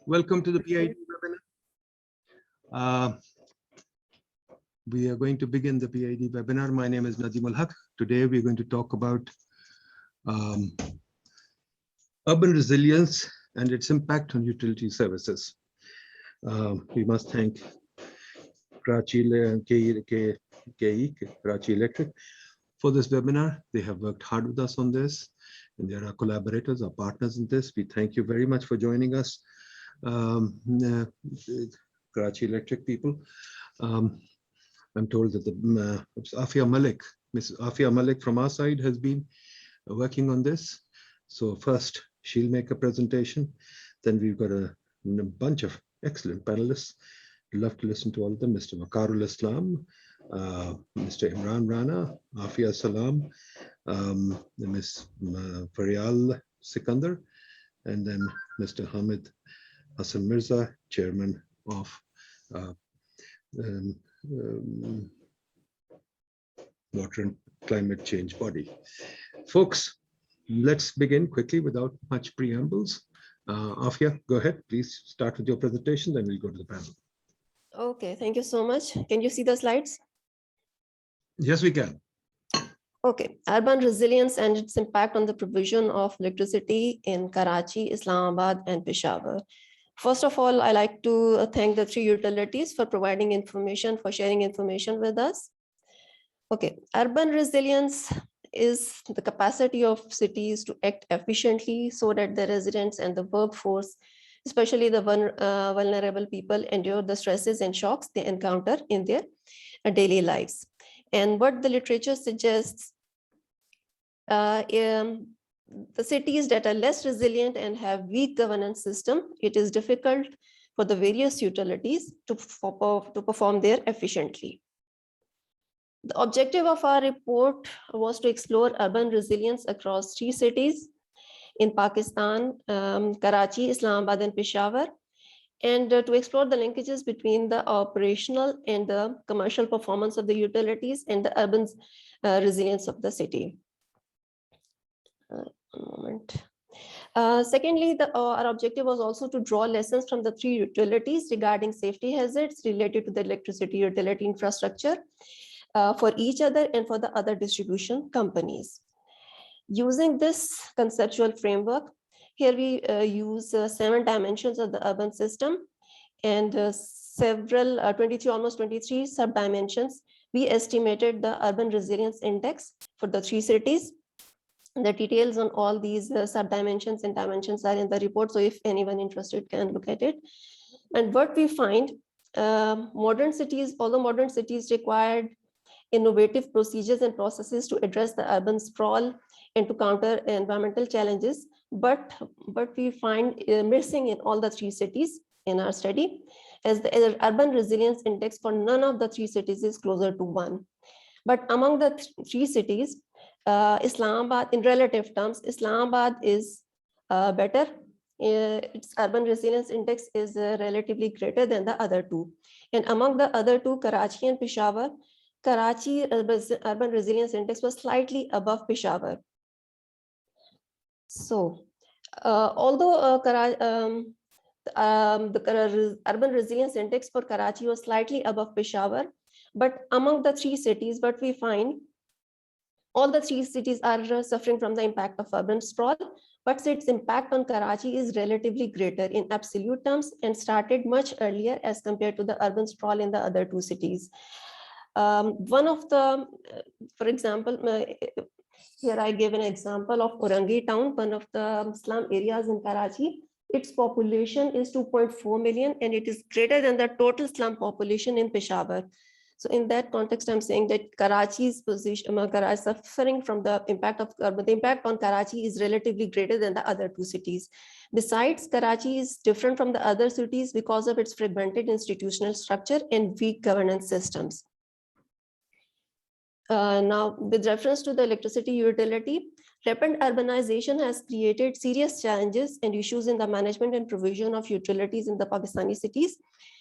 Welcome to the PIDE webinar. We are going to begin the PIDE webinar. My name is Nadeem Haque. Today we're going to talk about urban resilience and its impact on utility services. We must thank Karachi Electric for this webinar. They have worked hard with us on this, and they're our collaborators, our partners in this. We thank you very much for joining us, Karachi Electric people. I'm told that the Afia Malik, Ms. Afia Malik from our side has been working on this. So first she'll make a presentation. Then we've got a bunch of excellent panelists. We'd love to listen to all of them. Mr. Veqar Islam, Mr. Imran Rana, Afia Salam, Ms. Faryal Sikander, and then Mr. Hamid, Hasan Mirza, chairman of Water and Climate Change Body. Folks, let's begin quickly without much preambles. Afia, go ahead. Please start with your presentation, then we'll go to the panel. Okay, thank you so much. Can you see the slides? Yes, we can. Okay, urban resilience and its impact on the provision of electricity in Karachi, Islamabad, and Peshawar. First of all, I like to thank the three utilities for providing information, for sharing information with us. Okay, urban resilience is the capacity of cities to act efficiently so that the residents and the workforce, especially the vulnerable people, endure the stresses and shocks they encounter in their daily lives. And what the literature suggests, the cities that are less resilient and have weak governance system, it is difficult for the various utilities to perform there efficiently. The objective of our report was to explore urban resilience across three cities in Pakistan, Karachi, Islamabad, and Peshawar, and to explore the linkages between the operational and the commercial performance of the utilities and the urban resilience of the city. Secondly, our objective was also to draw lessons from the three utilities regarding safety hazards related to the electricity utility infrastructure for each other and for the other distribution companies. Using this conceptual framework, here we use 7 dimensions of the urban system and several 23, almost 23 sub-dimensions. We estimated the urban resilience index for the three cities. The details on all these sub-dimensions and dimensions are in the report, so if anyone interested can look at it. And what we find, modern cities, although modern cities required innovative procedures and processes to address the urban sprawl and to counter environmental challenges, but we find missing in all the three cities in our study, as the urban resilience index for none of the three cities is closer to 1. But among the three cities, Islamabad, in relative terms, Islamabad is better. Its urban resilience index is relatively greater than the other two. And among the other two, Karachi and Peshawar, Karachi urban resilience index was slightly above Peshawar. So, although the urban resilience index for Karachi was slightly above Peshawar, but among the three cities, what we find, all the three cities are suffering from the impact of urban sprawl, but its impact on Karachi is relatively greater in absolute terms and started much earlier as compared to the urban sprawl in the other two cities. One of the, for example, here I give an example of Orangi town, one of the slum areas in Karachi. Its population is 2.4 million and it is greater than the total slum population in Peshawar. So in that context, I'm saying that Karachi's position, Karachi suffering from the impact of the impact on Karachi is relatively greater than the other two cities. Besides, Karachi is different from the other cities because of its fragmented institutional structure and weak governance systems. Now, with reference to the electricity utility, rapid urbanization has created serious challenges and issues in the management and provision of utilities in the Pakistani cities.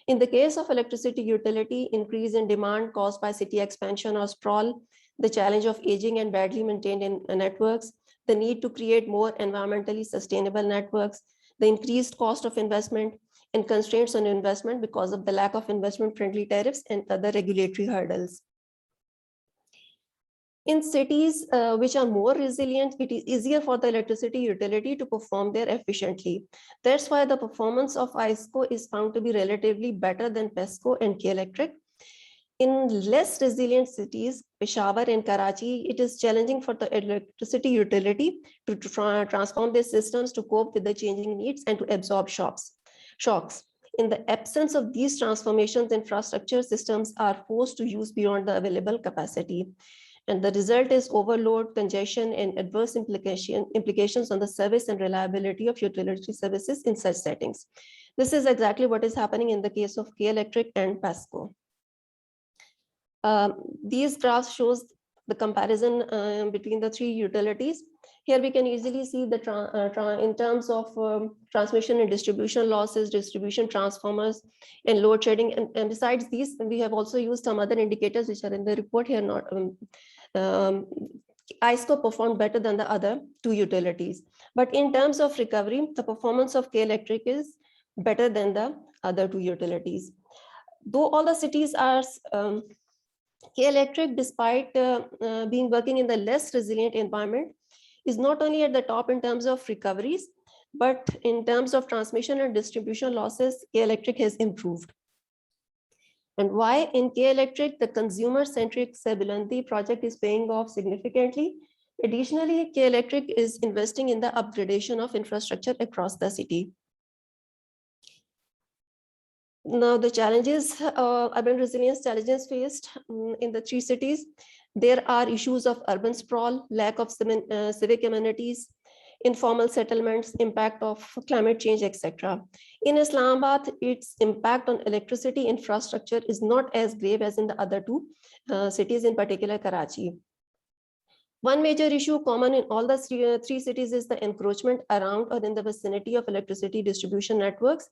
In the case of electricity utility, increase in demand caused by city expansion or sprawl, the challenge of aging and badly maintained networks, the need to create more environmentally sustainable networks, the increased cost of investment, and constraints on investment because of the lack of investment-friendly tariffs and other regulatory hurdles. In cities which are more resilient, it is easier for the electricity utility to perform there efficiently. That's why the performance of ISCO is found to be relatively better than PESCO and K-Electric. In less resilient cities, Peshawar and Karachi, it is challenging for the electricity utility to transform their systems to cope with the changing needs and to absorb shocks. In the absence of these transformations, infrastructure systems are forced to use beyond the available capacity. And the result is overload, congestion, and adverse implications on the service and reliability of utility services in such settings. This is exactly what is happening in the case of K-Electric and PESCO. These graphs shows the comparison between the three utilities. Here we can easily see the in terms of transmission and distribution losses, distribution transformers, and load shedding. And besides these, we have also used some other indicators which are in the report here. ISCO performed better than the other two utilities. But in terms of recovery, the performance of K-Electric is better than the other two utilities. Though all the cities are K-Electric, despite being working in the less resilient environment, is not only at the top in terms of recoveries, but in terms of transmission and distribution losses, K-Electric has improved. And why? In K-Electric, the consumer-centric Sabilanti project is paying off significantly. Additionally, K-Electric is investing in the upgradation of infrastructure across the city. Now, the challenges, urban resilience challenges faced in the three cities. There are issues of urban sprawl, lack of civic amenities, informal settlements, impact of climate change, etc. In Islamabad, its impact on electricity infrastructure is not as grave as in the other two cities, in particular Karachi. One major issue common in all the three cities is the encroachment around or in the vicinity of electricity distribution networks.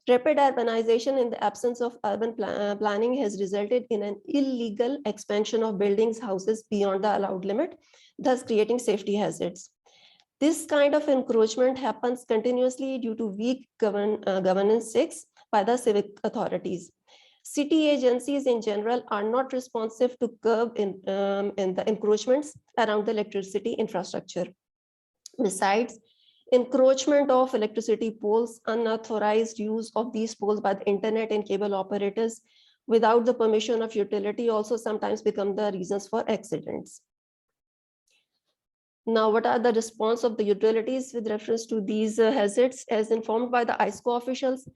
Rapid urbanization in the absence of urban planning has resulted in an illegal expansion of buildings, houses beyond the allowed limit, thus creating safety hazards. This kind of encroachment happens continuously due to weak governance by the civic authorities. City agencies in general are not responsive to curb in the encroachments around the electricity infrastructure. Besides, encroachment of electricity poles, unauthorized use of these poles by the internet and cable operators without the permission of utility also sometimes become the reasons for accidents. Now, what are the response of the utilities with reference to these hazards? As informed by the ISCO officials,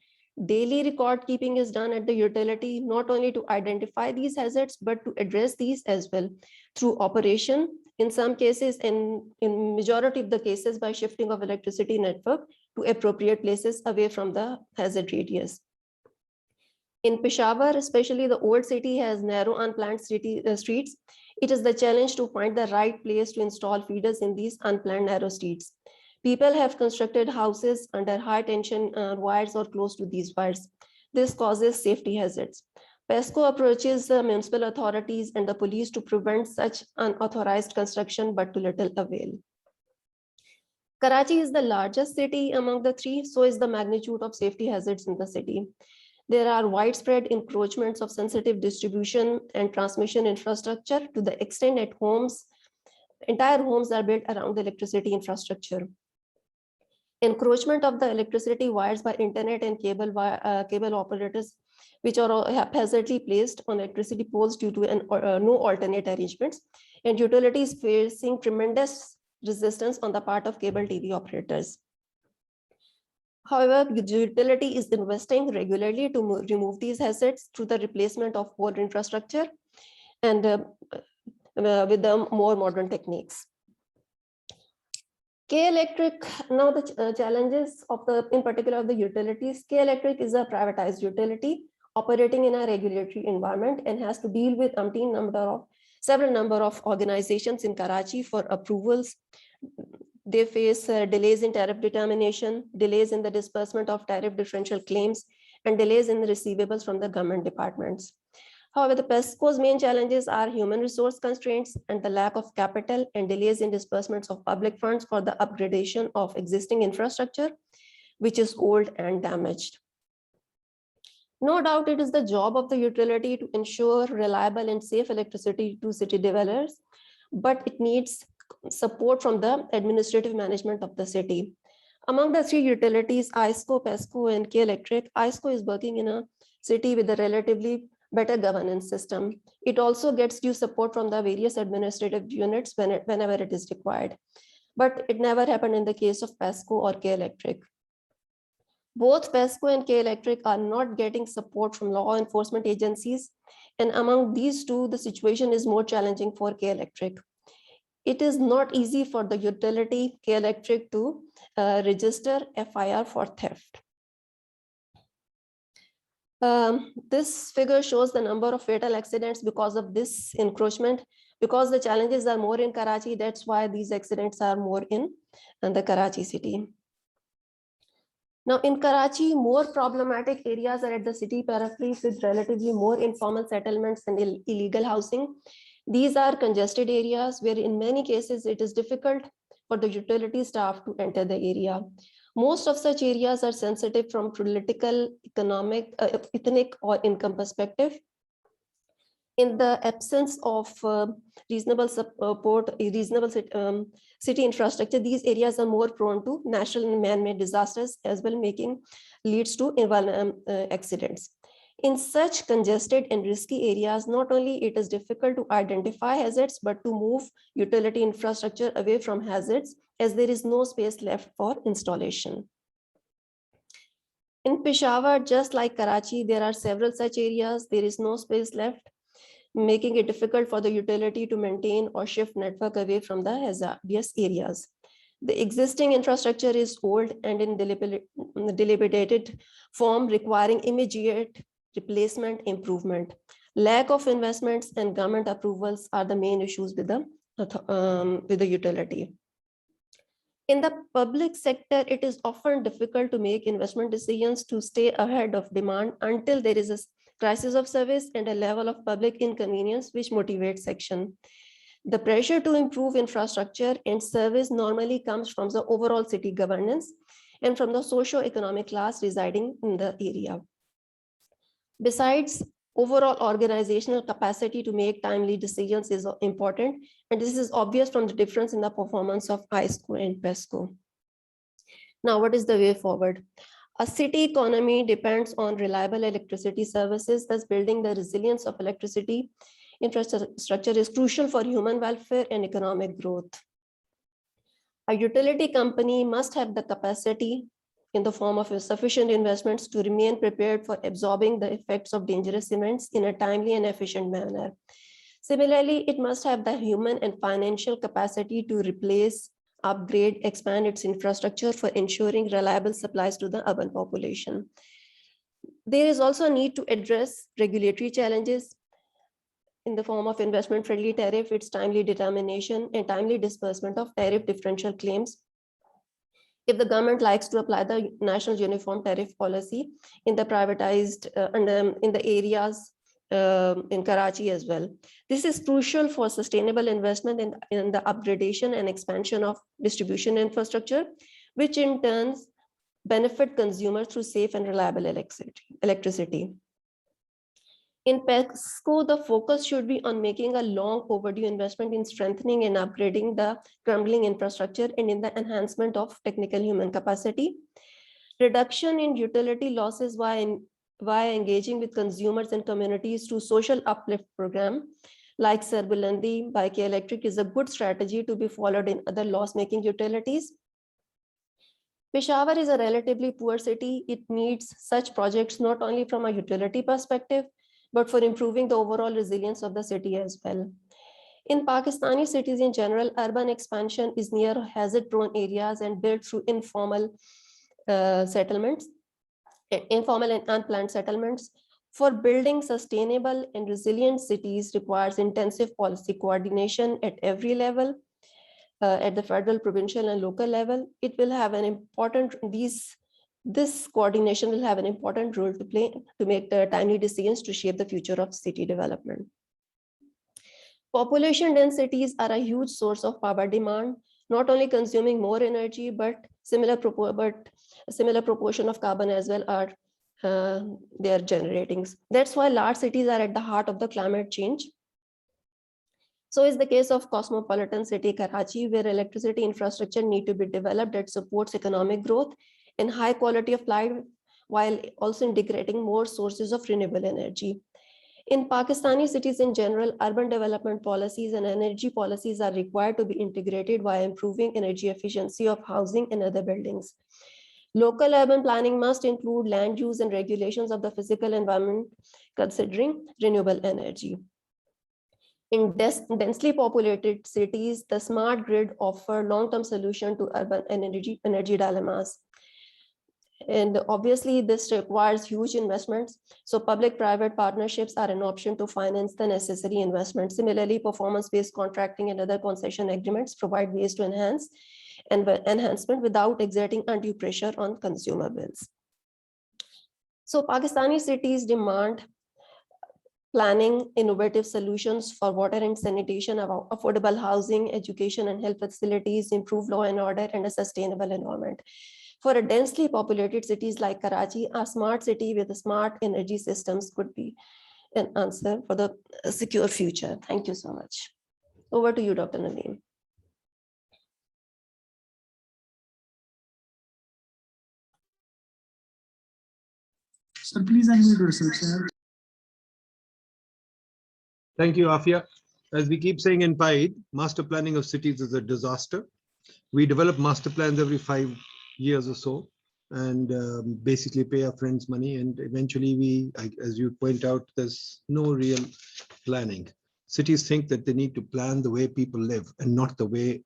daily record keeping is done at the utility, not only to identify these hazards, but to address these as well through operation, in some cases, and in majority of the cases by shifting of electricity network to appropriate places away from the hazard radius. In Peshawar, especially the old city has narrow unplanned streets. It is the challenge to find the right place to install feeders in these unplanned narrow streets. People have constructed houses under high tension wires or close to these wires. This causes safety hazards. PESCO approaches the municipal authorities and the police to prevent such unauthorized construction, but to little avail. Karachi is the largest city among the three, so is the magnitude of safety hazards in the city. There are widespread encroachments of sensitive distribution and transmission infrastructure to the extent that entire homes are built around the electricity infrastructure. Encroachment of the electricity wires by internet and cable operators, which are haphazardly placed on electricity poles due to no alternate arrangements, and utilities facing tremendous resistance on the part of cable TV operators. However, the utility is investing regularly to remove these hazards through the replacement of old infrastructure and with the more modern techniques. K-Electric, now the challenges of in particular of the utilities. K-Electric is a privatized utility operating in a regulatory environment and has to deal with several number of organizations in Karachi for approvals. They face delays in tariff determination, delays in the disbursement of tariff differential claims, and delays in the receivables from the government departments. However, the PESCO's main challenges are human resource constraints and the lack of capital and delays in disbursements of public funds for the upgradation of existing infrastructure, which is old and damaged. No doubt it is the job of the utility to ensure reliable and safe electricity to city developers, but it needs support from the administrative management of the city. Among the three utilities, ISCO, PESCO, and K Electric, ISCO is working in a city with a relatively better governance system. It also gets due support from the various administrative units whenever it is required. But it never happened in the case of PESCO or K Electric. Both PESCO and K Electric are not getting support from law enforcement agencies. And among these two, the situation is more challenging for K Electric. It is not easy for the utility K Electric to register FIR for theft. This figure shows the number of fatal accidents because of this encroachment. Because the challenges are more in Karachi, that's why these accidents are more in the Karachi city. Now in Karachi, more problematic areas are at the city peripheries with relatively more informal settlements and illegal housing. These are congested areas where in many cases it is difficult for the utility staff to enter the area. Most of such areas are sensitive from political, economic, ethnic or income perspective. In the absence of reasonable support, reasonable city infrastructure, these areas are more prone to natural and man-made disasters as well, leads to accidents. In such congested and risky areas, not only it is difficult to identify hazards, but to move utility infrastructure away from hazards as there is no space left for installation. In Peshawar, just like Karachi, there are several such areas. There is no space left, making it difficult for the utility to maintain or shift network away from the hazardous areas. The existing infrastructure is old and in dilapidated form, requiring immediate replacement improvement. Lack of investments and government approvals are the main issues with the utility. In the public sector, it is often difficult to make investment decisions to stay ahead of demand until there is a crisis of service and a level of public inconvenience which motivates action. The pressure to improve infrastructure and service normally comes from the overall city governance and from the socio-economic class residing in the area. Besides, overall organizational capacity to make timely decisions is important, and this is obvious from the difference in the performance of ISCO and PESCO. Now, what is the way forward? A city economy depends on reliable electricity services, thus building the resilience of electricity infrastructure is crucial for human welfare and economic growth. A utility company must have the capacity in the form of sufficient investments to remain prepared for absorbing the effects of dangerous events in a timely and efficient manner. Similarly, it must have the human and financial capacity to replace, upgrade, expand its infrastructure for ensuring reliable supplies to the urban population. There is also a need to address regulatory challenges in the form of investment-friendly tariff, its timely determination and timely disbursement of tariff differential claims. If the government likes to apply the national uniform tariff policy in the privatized in the areas in Karachi as well. This is crucial for sustainable investment in the upgradation and expansion of distribution infrastructure, which in turn benefit consumers through safe and reliable electricity. In PESCO, the focus should be on making a long overdue investment in strengthening and upgrading the crumbling infrastructure and in the enhancement of technical human capacity. Reduction in utility losses via engaging with consumers and communities through social uplift program like Sarbulandi by K Electric is a good strategy to be followed in other loss-making utilities. Peshawar is a relatively poor city. It needs such projects not only from a utility perspective, but for improving the overall resilience of the city as well. In Pakistani cities in general, urban expansion is near hazard-prone areas and built through informal settlements, informal and unplanned settlements. For building sustainable and resilient cities requires intensive policy coordination at every level, at the federal, provincial, and local level. It will have an important, this coordination will have an important role to play to make the timely decisions to shape the future of city development. Population densities are a huge source of power demand, not only consuming more energy, but similar proportion of carbon as well are their generating. That's why large cities are at the heart of the climate change. So is the case of cosmopolitan city Karachi, where electricity infrastructure need to be developed that supports economic growth and high quality of life, while also integrating more sources of renewable energy. In Pakistani cities in general, urban development policies and energy policies are required to be integrated by improving energy efficiency of housing and other buildings. Local urban planning must include land use and regulations of the physical environment, considering renewable energy. In densely populated cities, the smart grid offer long-term solution to urban energy dilemmas. And obviously this requires huge investments. So public-private partnerships are an option to finance the necessary investment. Similarly, performance-based contracting and other concession agreements provide ways to enhance enhancement without exerting undue pressure on consumer bills. So Pakistani cities demand planning, innovative solutions for water and sanitation, affordable housing, education and health facilities, improved law and order, and a sustainable environment. For a densely populated cities like Karachi, a smart city with smart energy systems could be an answer for the secure future. Thank you so much. Over to you, Dr. Nadeem. Sir, please unmute yourself, sir. Thank you, Afia. As we keep saying in PIDE, master planning of cities is a disaster. We develop master plans every 5 years or so, and basically pay our friends money, and eventually as you point out, there's no real planning. Cities think that they need to plan the way people live and not the way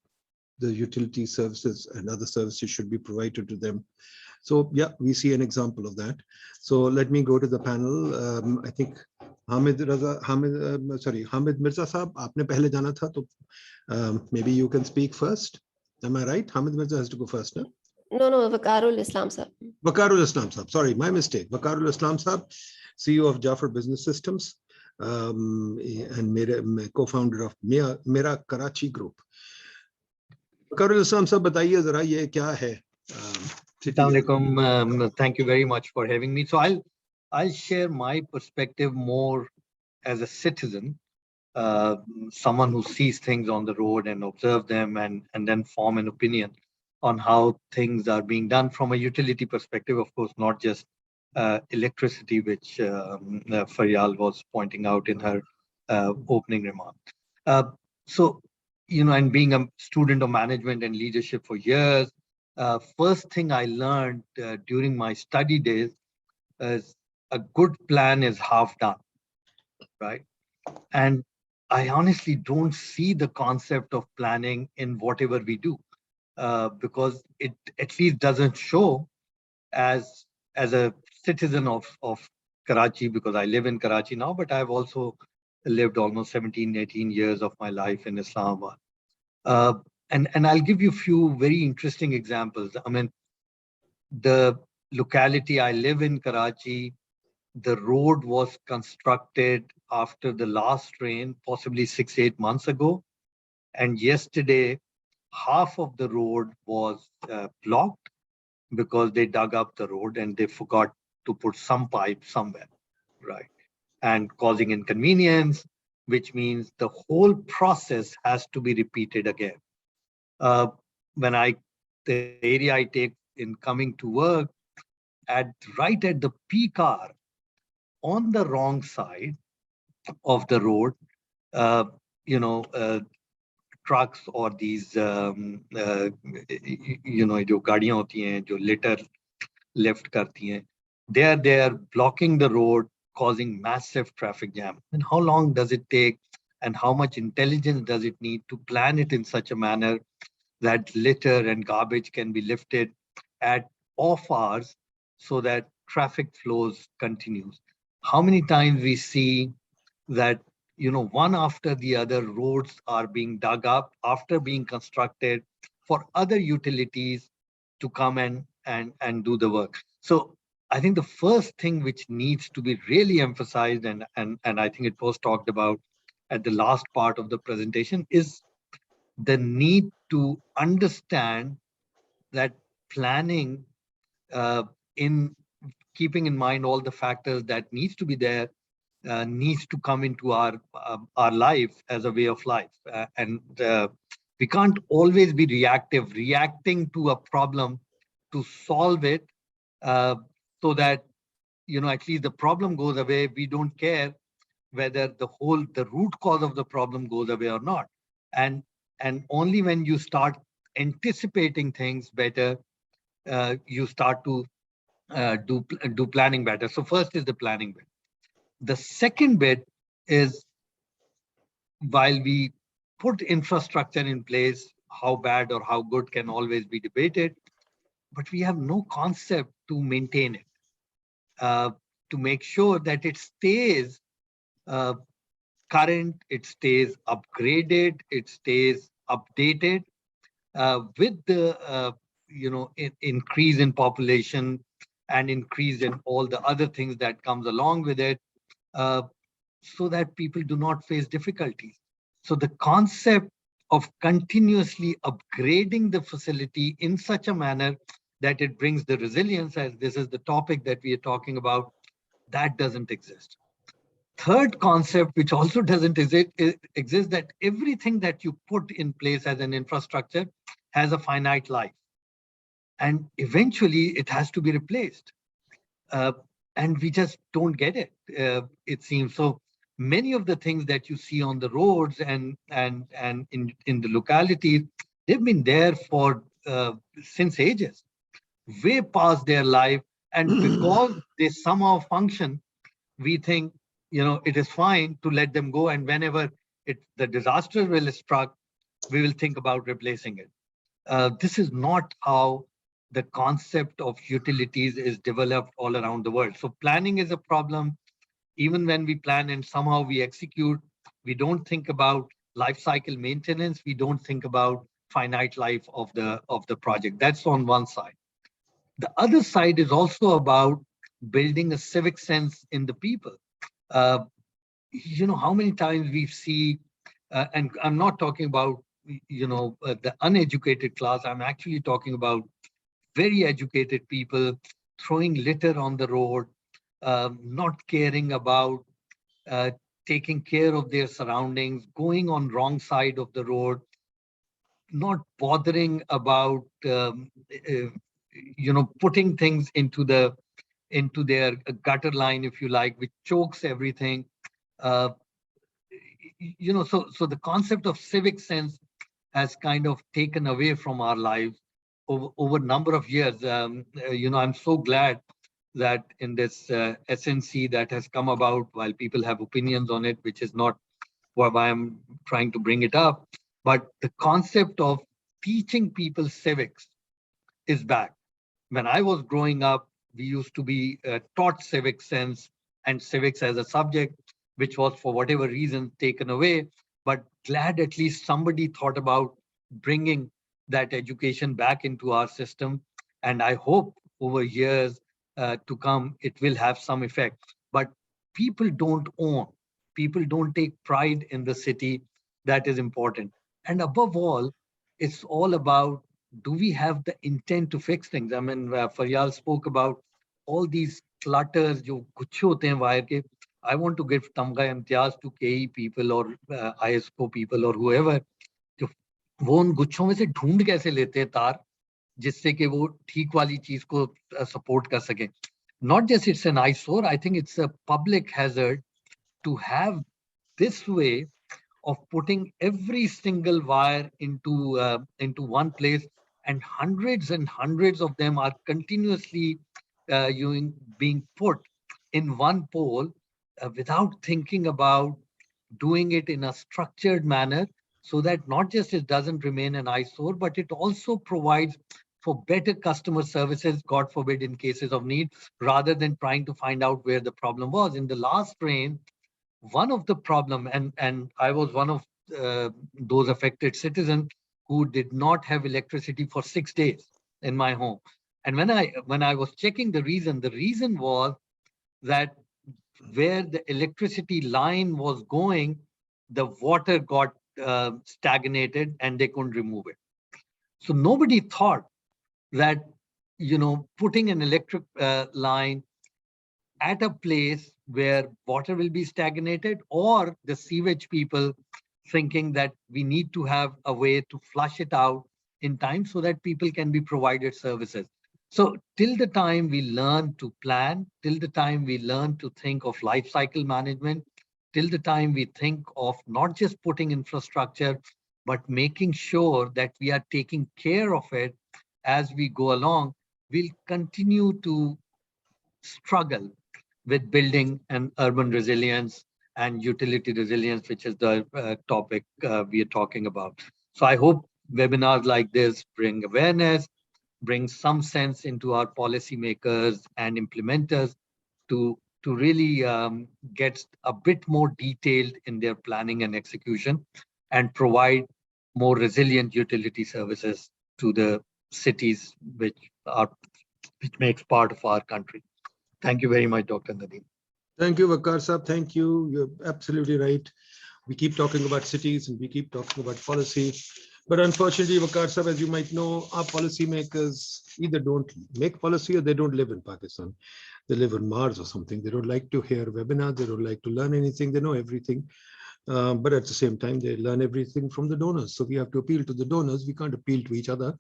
the utility services and other services should be provided to them. So yeah, we see an example of that. So let me go to the panel. I think Hamid Mirza Sahab, aapne pehle jana tha, to maybe you can speak first. Am I right? Hamid Mirza has to go first, no? No, Veqarul Islam Sahab. Veqarul Islam Sahab, sorry, my mistake. Veqarul Islam Sahab, CEO of Jaffer Business Systems, and Mera, co-founder of Mera Karachi Group. Veqarul Islam Sahab, bataiye zara ye kya hai? Thank you very much for having me. So I'll share my perspective more as a citizen, someone who sees things on the road and observe them and then form an opinion on how things are being done from a utility perspective, of course, not just electricity, which Faryal was pointing out in her opening remark. So, and being a student of management and leadership for years, first thing I learned during my study days is a good plan is half done, right? And I honestly don't see the concept of planning in whatever we do, because it at least doesn't show as a citizen of Karachi, because I live in Karachi now, but I've also lived almost 17, 18 years of my life in Islamabad. And I'll give you a few very interesting examples. I mean, the locality I live in, Karachi, the road was constructed after the last rain, possibly 6-8 months ago. And yesterday, half of the road was blocked because they dug up the road and they forgot to put some pipe somewhere, right? And causing inconvenience, which means the whole process has to be repeated again. The area I take in coming to work, right at the peak hour, on the wrong side of the road, trucks or these, जो गाड़ियां होती हैं, जो litter left करती हैं, they are blocking the road, causing massive traffic jam. And how long does it take, and how much intelligence does it need to plan it in such a manner that litter and garbage can be lifted at off hours so that traffic flows continues? How many times we see that, one after the other roads are being dug up after being constructed for other utilities to come and do the work. So I think the first thing which needs to be really emphasized, and I think it was talked about at the last part of the presentation, is the need to understand that planning in keeping in mind all the factors that needs to be there, needs to come into our life as a way of life. And we can't always be reacting to a problem to solve it, so that, at least the problem goes away. We don't care whether the root cause of the problem goes away or not. And only when you start anticipating things better, you start to do planning better. So first is the planning bit. The second bit is, while we put infrastructure in place, how bad or how good can always be debated, but we have no concept to maintain it, to make sure that it stays current, it stays upgraded, it stays updated with the increase in population and increase in all the other things that comes along with it, so that people do not face difficulties. So the concept of continuously upgrading the facility in such a manner that it brings the resilience, as this is the topic that we are talking about, that doesn't exist. Third concept, which also doesn't exist, that everything that you put in place as an infrastructure has a finite life. And eventually it has to be replaced. And we just don't get it, it seems. So many of the things that you see on the roads and in the localities, they've been there for since ages, way past their life. And because they somehow function, we think, it is fine to let them go. And whenever the disaster will struck, we will think about replacing it. This is not how the concept of utilities is developed all around the world. So planning is a problem. Even when we plan and somehow we execute, we don't think about life cycle maintenance. We don't think about finite life of the project. That's on one side. The other side is also about building a civic sense in the people. How many times we see, and I'm not talking about, the uneducated class. I'm actually talking about very educated people throwing litter on the road, not caring about taking care of their surroundings, going on wrong side of the road, not bothering about putting things into their gutter line, if you like, which chokes everything. So the concept of civic sense has kind of taken away from our lives over a number of years. I'm so glad that in this SNC that has come about, while people have opinions on it, which is not why I'm trying to bring it up, but the concept of teaching people civics is back. When I was growing up, we used to be taught civic sense and civics as a subject, which was for whatever reason taken away. But glad at least somebody thought about bringing that education back into our system. And I hope over years to come, it will have some effect. But people don't own, people don't take pride in the city. That is important. And above all, it's all about, do we have the intent to fix things? I mean, Faryal spoke about all these clutters, jo kuch hote hain wire ke. I want to give tamga imtiyaz to KE people or ISO people or whoever. वो उन गुच्छों में से ढूंढ कैसे लेते हैं तार, जिससे कि वो ठीक वाली चीज को सपोर्ट कर सके. Not just it's an eyesore, I think it's a public hazard to have this way of putting every single wire into one place, and hundreds of them are continuously being put in one pole without thinking about doing it in a structured manner, so that not just it doesn't remain an eyesore, but it also provides for better customer services, God forbid, in cases of need, rather than trying to find out where the problem was. In the last rain, one of the problem, and I was one of those affected citizens who did not have electricity for 6 days in my home. And when I was checking the reason was that where the electricity line was going, the water got stagnated and they couldn't remove it. So nobody thought that, putting an electric line at a place where water will be stagnated, or the sewage people thinking that we need to have a way to flush it out in time so that people can be provided services. So till the time we learn to plan, till the time we learn to think of life cycle management, till the time we think of not just putting infrastructure, but making sure that we are taking care of it as we go along, we'll continue to struggle with building an urban resilience and utility resilience, which is the topic we are talking about. So I hope webinars like this bring awareness, bring some sense into our policymakers and implementers to really get a bit more detailed in their planning and execution and provide more resilient utility services to the cities which makes part of our country. Thank you very much, Dr. Nadeem. Thank you, Veqar Sahab. Thank you. You're absolutely right. We keep talking about cities and we keep talking about policy. But unfortunately, Veqar Sahab, as you might know, our policymakers either don't make policy or they don't live in Pakistan. They live on Mars or something. They don't like to hear webinars. They don't like to learn anything. They know everything. But at the same time, they learn everything from the donors. So we have to appeal to the donors. We can't appeal to each other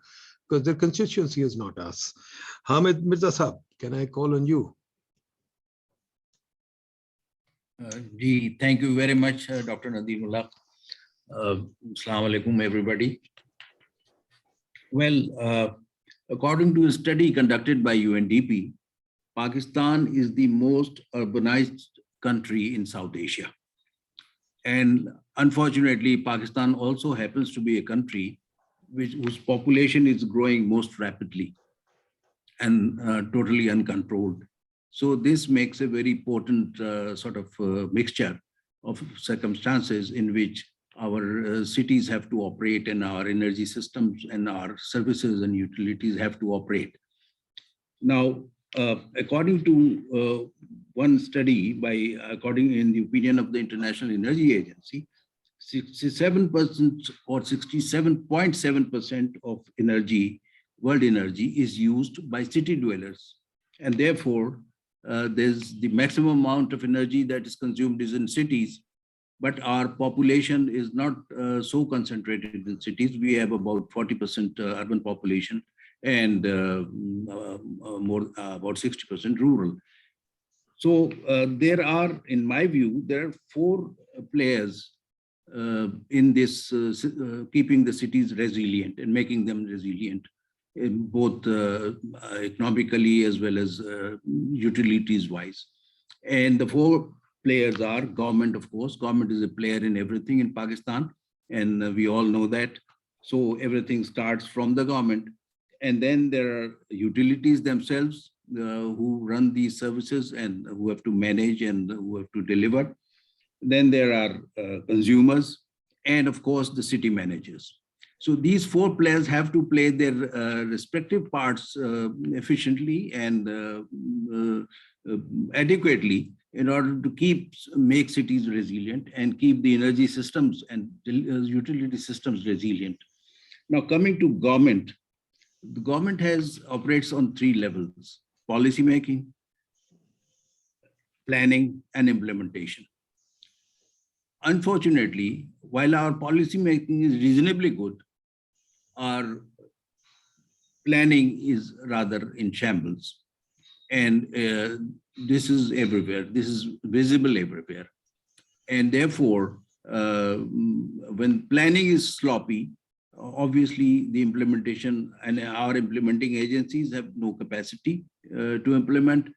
because their constituency is not us. Hamid Mirza Sahab, can I call on you? Thank you very much, Dr. Nadeemullah. Assalamu alaikum, everybody. Well, according to a study conducted by UNDP, Pakistan is the most urbanized country in South Asia. And unfortunately, Pakistan also happens to be a country whose population is growing most rapidly and totally uncontrolled. So this makes a very potent sort of mixture of circumstances in which our cities have to operate and our energy systems and our services and utilities have to operate. Now, according to one study according in the opinion of the International Energy Agency, 67% or 67.7% of energy, world energy is used by city dwellers. And therefore, there's the maximum amount of energy that is consumed is in cities, but our population is not so concentrated in cities. We have about 40% urban population and about 60% rural. So there are, in my view, there are four players in this keeping the cities resilient and making them resilient, both economically as well as utilities wise. And the four players are government, of course. Government is a player in everything in Pakistan, and we all know that. So everything starts from the government. And then there are utilities themselves who run these services and who have to manage and who have to deliver. Then there are consumers and of course the city managers. So these four players have to play their respective parts efficiently and adequately in order to make cities resilient and keep the energy systems and utility systems resilient. Now coming to government, the government operates on three levels: policy making, planning, and implementation. Unfortunately, while our policy making is reasonably good, our planning is rather in shambles. And this is everywhere. This is visible everywhere. And therefore, when planning is sloppy, obviously the implementation and our implementing agencies have no capacity to implement,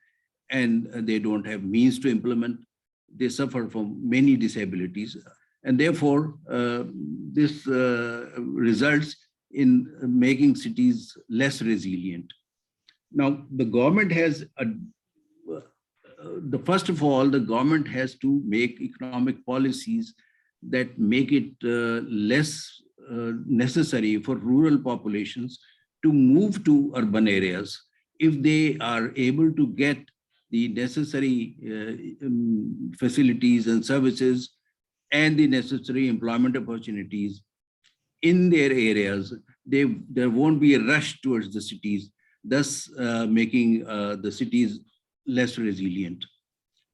and they don't have means to implement. They suffer from many disabilities. And therefore, this results in making cities less resilient. Now, the government has, first of all, the government has to make economic policies that make it less necessary for rural populations to move to urban areas if they are able to get the necessary facilities and services and the necessary employment opportunities in their areas. There won't be a rush towards the cities, thus making the cities less resilient.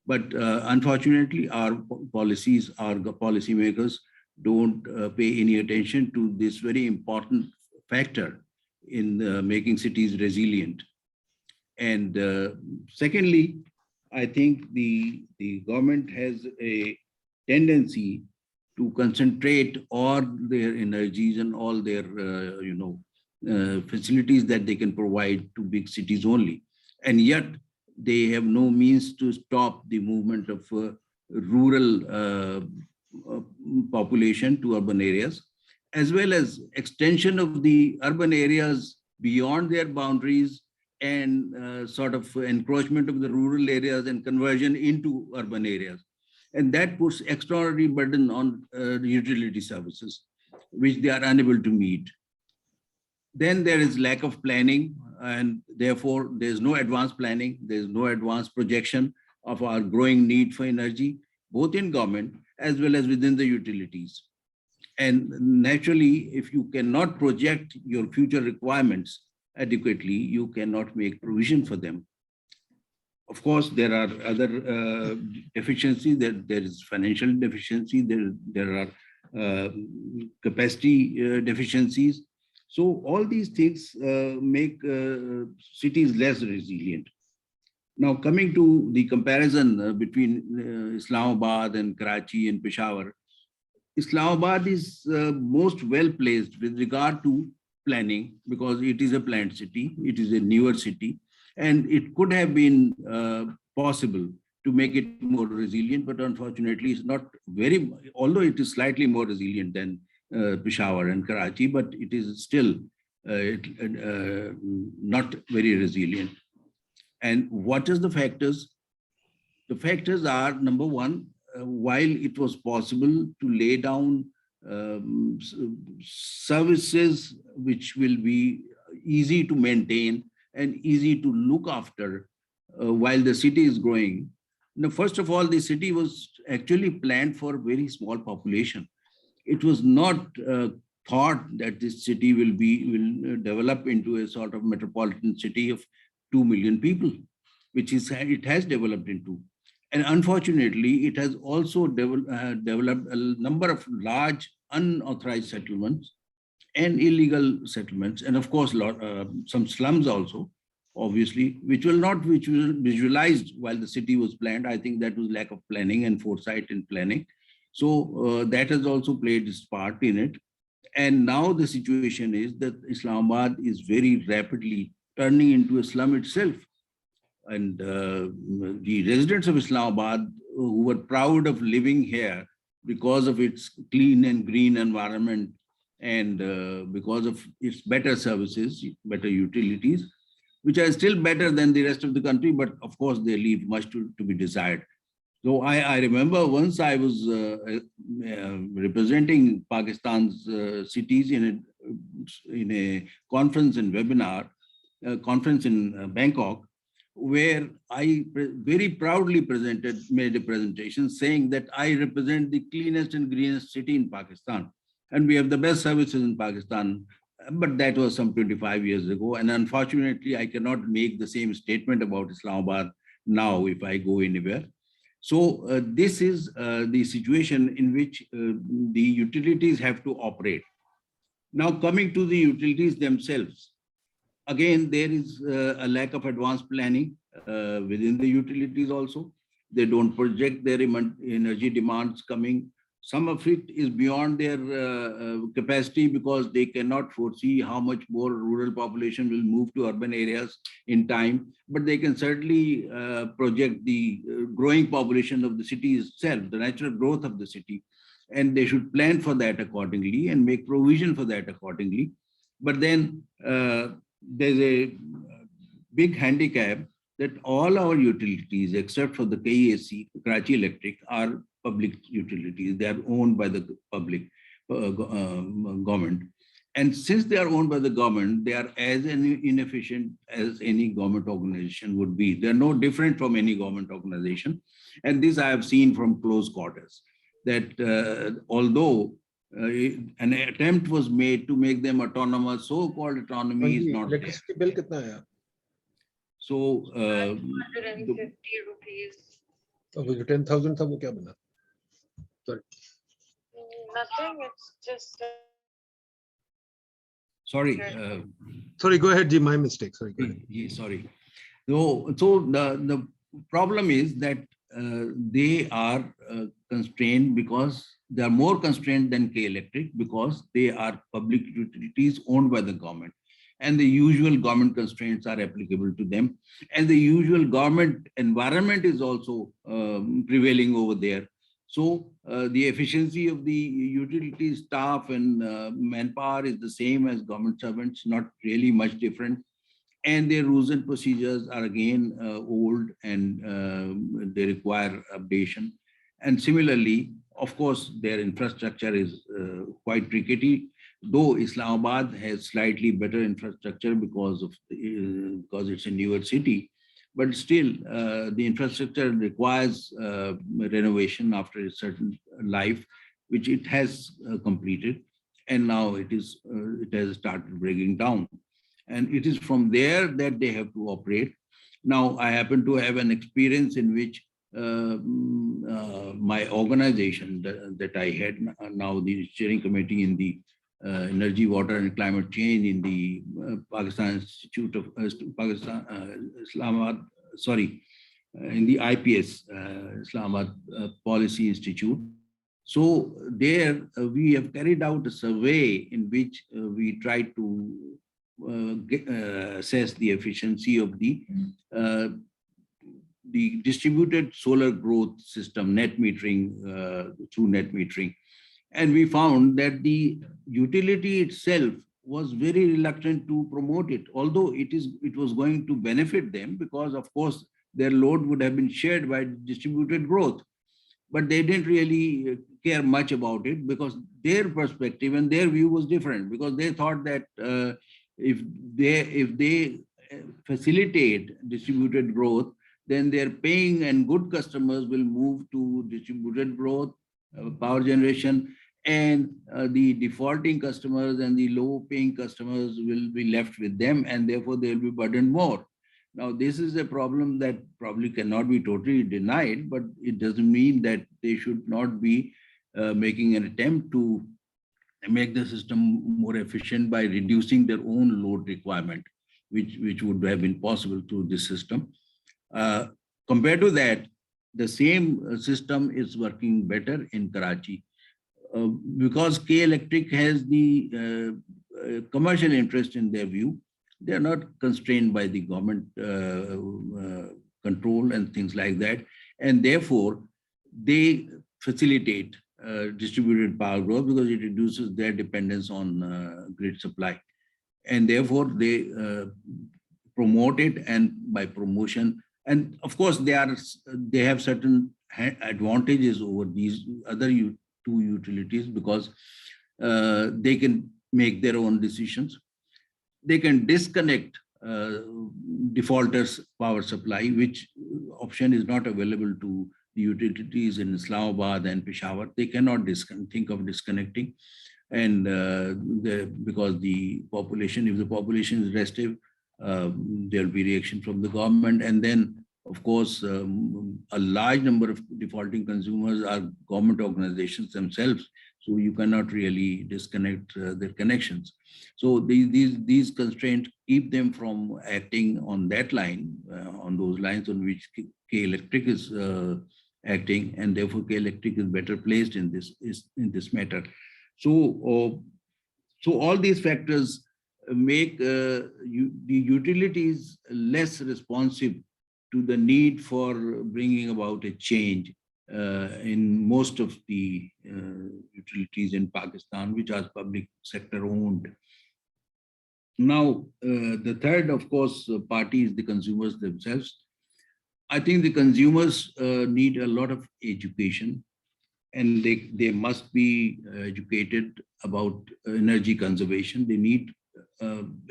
But unfortunately, our policymakers don't pay any attention to this very important factor in making cities resilient. And secondly, I think the government has a tendency to concentrate all their energies and all their facilities that they can provide to big cities only. And yet they have no means to stop the movement of rural population to urban areas, as well as extension of the urban areas beyond their boundaries and sort of encroachment of the rural areas and conversion into urban areas. And that puts extraordinary burden on utility services, which they are unable to meet. Then there is lack of planning, and therefore there's no advanced planning, there's no advanced projection of our growing need for energy, both in government as well as within the utilities. And naturally, if you cannot project your future requirements adequately, you cannot make provision for them. Of course, there are other deficiencies. There is financial deficiency. There are capacity deficiencies. So all these things make cities less resilient. Now, coming to the comparison between Islamabad and Karachi and Peshawar, Islamabad is most well placed with regard to planning because it is a planned city, it is a newer city, and it could have been possible to make it more resilient, but unfortunately it's not very, although it is slightly more resilient than Peshawar and Karachi, but it is still not very resilient. And what is the factors? The factors are, number one, while it was possible to lay down services which will be easy to maintain and easy to look after while the city is growing. Now, first of all, the city was actually planned for a very small population. It was not thought that this city will develop into a sort of metropolitan city of 2 million people, which it has developed into. And unfortunately, it has also developed a number of large unauthorized settlements and illegal settlements, and of course, some slums also, obviously, which were visualized while the city was planned. I think that was lack of planning and foresight in planning. So that has also played its part in it. And now the situation is that Islamabad is very rapidly turning into a slum itself. And the residents of Islamabad who were proud of living here because of its clean and green environment and because of its better services, better utilities, which are still better than the rest of the country, but of course they leave much to be desired. So I remember once I was representing Pakistan's cities in a conference and webinar, conference in Bangkok, where I very proudly made a presentation saying that I represent the cleanest and greenest city in Pakistan. And we have the best services in Pakistan. But that was some 25 years ago. And unfortunately, I cannot make the same statement about Islamabad now if I go anywhere. So this is the situation in which the utilities have to operate. Now, coming to the utilities themselves, again, there is a lack of advanced planning within the utilities also. They don't project their energy demands coming. Some of it is beyond their capacity because they cannot foresee how much more rural population will move to urban areas in time. But they can certainly project the growing population of the city itself, the natural growth of the city. And they should plan for that accordingly and make provision for that accordingly. But then there's a big handicap that all our utilities, except for the KESC, Karachi Electric, are public utilities. They are owned by the public government. And since they are owned by the government, they are as inefficient as any government organization would be. They're no different from any government organization. And this I have seen from close quarters, that although an attempt was made to make them autonomous, so-called autonomy is not there. Electricity bill kitna hai? So, 150 rupees. तो वो जो 10,000 था वो क्या बना? Sorry. Nothing, it's just. sorry, Sorry, go ahead, Ji. My mistake. Sorry. Go ahead. sorry. So the problem is that they are constrained because they are more constrained than K Electric because they are public utilities owned by the government. And the usual government constraints are applicable to them. And the usual government environment is also prevailing over there. So the efficiency of the utility staff and manpower is the same as government servants, not really much different. And their rules and procedures are again old and they require updation. And similarly, of course, their infrastructure is quite rickety, though Islamabad has slightly better infrastructure because it's a newer city. But still, the infrastructure requires renovation after a certain life, which it has completed. And now it has started breaking down. And it is from there that they have to operate. Now, I happen to have an experience in which my organization that I had now the steering committee in the Energy, Water and Climate Change in the Pakistan Institute of Islamabad, in the IPS, Islamabad Policy Institute. So there we have carried out a survey in which we tried to assess the efficiency of the distributed solar growth system, net metering, through net metering. And we found that the utility itself was very reluctant to promote it, although it was going to benefit them because, of course, their load would have been shared by distributed growth. But they didn't really care much about it because their perspective and their view was different, because they thought that if they facilitate distributed growth, then their paying and good customers will move to distributed growth, power generation, and the defaulting customers and the low paying customers will be left with them, and therefore they'll be burdened more. Now, this is a problem that probably cannot be totally denied, but it doesn't mean that they should not be making an attempt to make the system more efficient by reducing their own load requirement, which would have been possible through this system. Compared to that, the same system is working better in Karachi because K Electric has the commercial interest in their view. They are not constrained by the government control and things like that. And therefore, they facilitate distributed power growth because it reduces their dependence on grid supply. And therefore, they promote it, and by promotion, and of course, they have certain advantages over these other two utilities because they can make their own decisions. They can disconnect defaulters' power supply, which option is not available to the utilities in Islamabad and Peshawar. They cannot think of disconnecting, and because the population, if the population is restive, there will be reaction from the government, and then, of course, a large number of defaulting consumers are government organizations themselves. So you cannot really disconnect their connections. So these constraints keep them from acting on that line, on those lines on which K Electric is acting, and therefore K Electric is better placed in this matter. So all these factors make the utilities less responsive to the need for bringing about a change in most of the utilities in Pakistan, which are public sector owned. Now, the third, of course, party is the consumers themselves. I think the consumers need a lot of education, and they must be educated about energy conservation. They need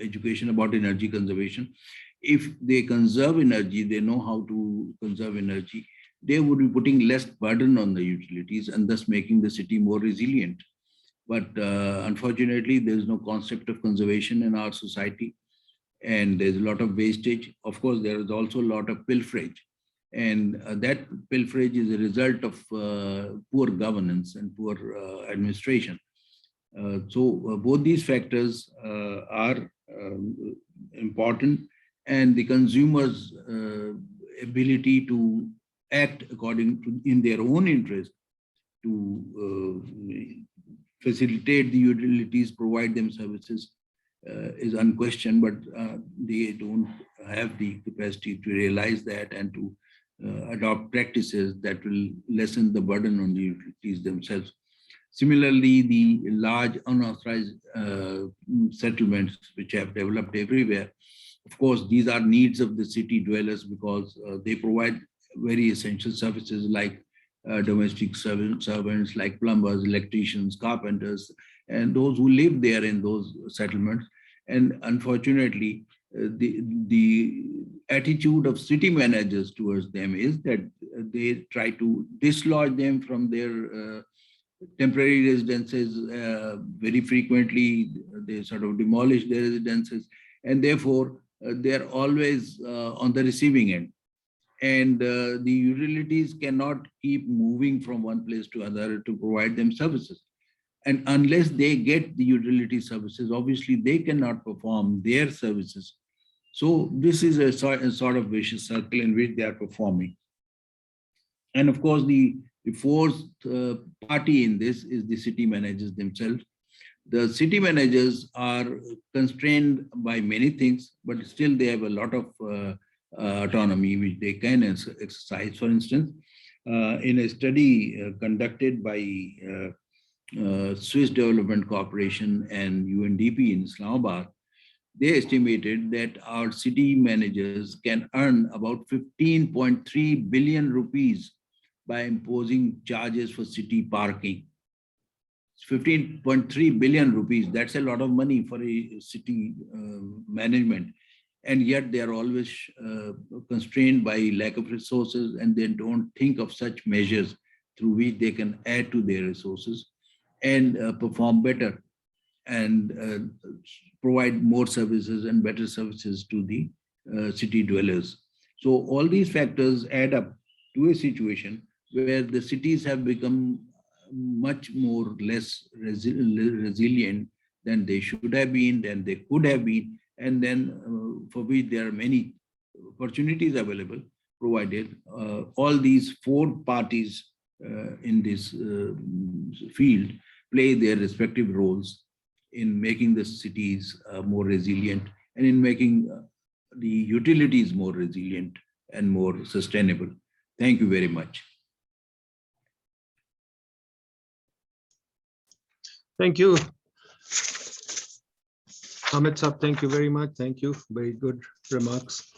education about energy conservation. If they conserve energy, they know how to conserve energy, they would be putting less burden on the utilities and thus making the city more resilient. But unfortunately, there is no concept of conservation in our society. and there's a lot of wastage. Of course, there is also a lot of pilferage, and that pilferage is a result of poor governance and poor administration. So both these factors are important, and the consumers' ability to act according to in their own interest to facilitate the utilities, provide them services is unquestioned, but they don't have the capacity to realize that and to adopt practices that will lessen the burden on the utilities themselves. Similarly, the large unauthorized settlements which have developed everywhere, of course, these are needs of the city dwellers because they provide very essential services like domestic servants, like plumbers, electricians, carpenters, and those who live there in those settlements. And unfortunately, the attitude of city managers towards them is that they try to dislodge them from their temporary residences. Very frequently, they sort of demolish their residences, and therefore they're always on the receiving end. And the utilities cannot keep moving from one place to another to provide them services. And unless they get the utility services, obviously they cannot perform their services. So this is a sort of vicious circle in which they are performing. And of course, the fourth party in this is the city managers themselves. The city managers are constrained by many things, but still they have a lot of autonomy which they can exercise. For instance, in a study conducted by Swiss Development Corporation and UNDP in Islamabad, they estimated that our city managers can earn about 15.3 billion rupees by imposing charges for city parking. 15.3 billion rupees, that's a lot of money for a city management. And yet they are always constrained by lack of resources, and they don't think of such measures through which they can add to their resources and perform better and provide more services and better services to the city dwellers. So all these factors add up to a situation where the cities have become much more less resilient than they should have been, than they could have been, and then for which there are many opportunities available, provided all these four parties in this field play their respective roles in making the cities more resilient and in making the utilities more resilient and more sustainable. Thank you very much. Thank you. Hamid Saab, thank you very much. Thank you. Very good remarks.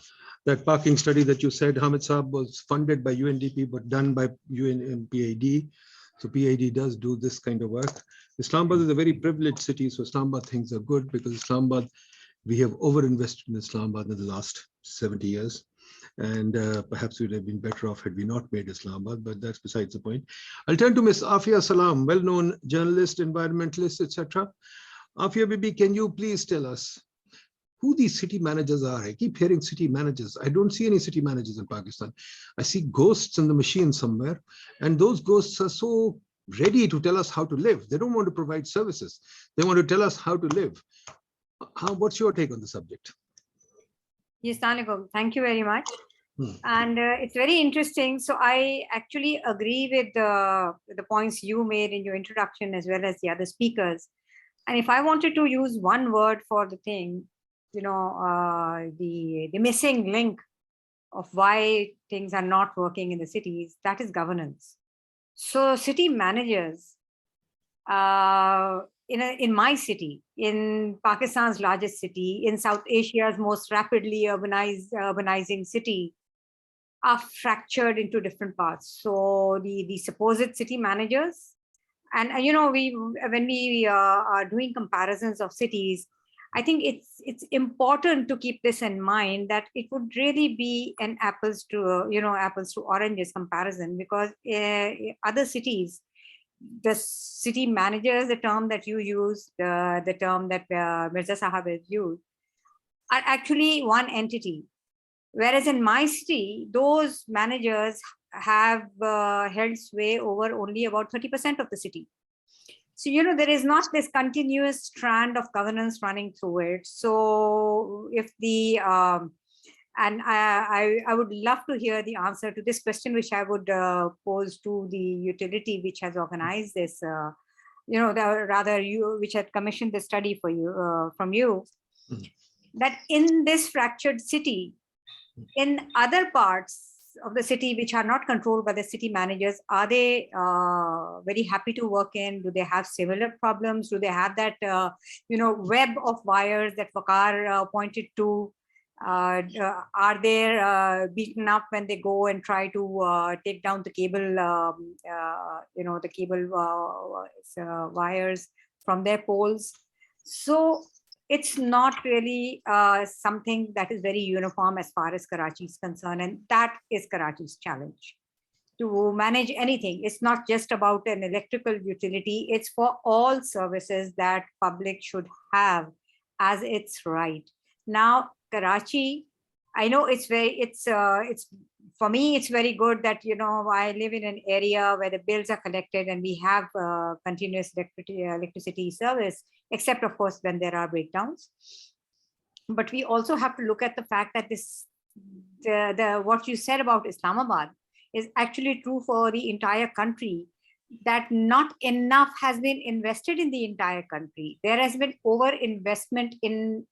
That parking study that you said, Hamid Saab, was funded by UNDP but done by PIDE. So PIDE does do this kind of work. Islamabad is a very privileged city, so Islamabad things are good because Islamabad, we have overinvested in Islamabad in the last 70 years. And perhaps we'd have been better off had we not made Islamabad, but that's besides the point. I'll turn to Ms. Afia Salam, well-known journalist, environmentalist, etc. Afia Bibi, can you please tell us who these city managers are? I keep hearing city managers. I don't see any city managers in Pakistan. I see ghosts in the machine somewhere, and those ghosts are so ready to tell us how to live. They don't want to provide services. They want to tell us how to live. What's your take on the subject? Yes, thank you very much. And it's very interesting. So I actually agree with the points you made in your introduction as well as the other speakers. And if I wanted to use one word for the thing, you know, the missing link of why things are not working in the cities, that is governance. So city managers, in my city, in Pakistan's largest city, in South Asia's most rapidly urbanizing city, are fractured into different parts. So the supposed city managers, and you know, when we are doing comparisons of cities, I think it's important to keep this in mind, that it would really be an apples to oranges comparison, because other cities, the city managers, the term that you use, the term that Mirza Sahab has used, are actually one entity. Whereas in my city, those managers have held sway over only about 30% of the city. So, there is not this continuous strand of governance running through it. So if the, and I would love to hear the answer to this question, which I would pose to the utility which has organized this, which had commissioned the study for you, from you, that in this fractured city, in other parts of the city which are not controlled by the city managers, are they very happy to work in? Do they have similar problems? Do they have that web of wires that Veqar pointed to? Are they beaten up when they go and try to take down the cable, the cable wires from their poles? So it's not really something that is very uniform as far as Karachi is concerned. And that is Karachi's challenge, to manage anything. It's not just about an electrical utility. It's for all services that public should have as its right. Now, Karachi, I know it's for me, it's very good that, I live in an area where the bills are collected and we have continuous electricity service, except of course when there are breakdowns. But we also have to look at the fact that what you said about Islamabad is actually true for the entire country, that not enough has been invested in the entire country. There has been over-investment in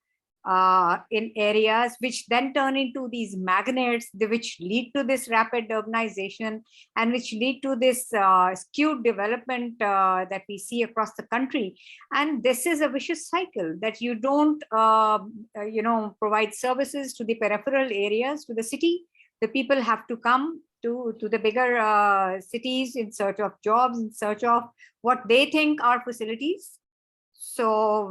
areas which then turn into these magnets, which lead to this rapid urbanization and which lead to this skewed development that we see across the country. And this is a vicious cycle, that you don't, provide services to the peripheral areas, to the city. The people have to come to the bigger cities in search of jobs, in search of what they think are facilities. So,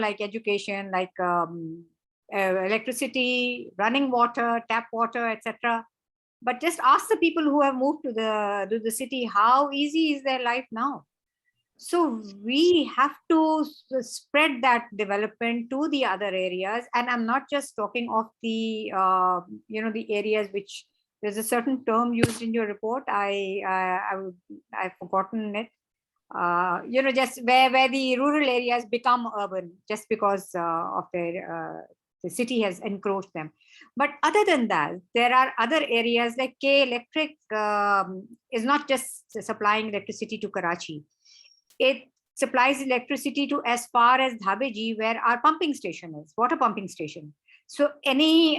like education, like electricity, running water, tap water, etc. But just ask the people who have moved to the city, how easy is their life now? So we have to spread that development to the other areas. And I'm not just talking of the, the areas which, there's a certain term used in your report. I've forgotten it. Just where the rural areas become urban just because of their the city has encroached them. But other than that, there are other areas like K Electric is not just supplying electricity to Karachi. It supplies electricity to as far as Dhabeji, where our pumping station is, water pumping station. So any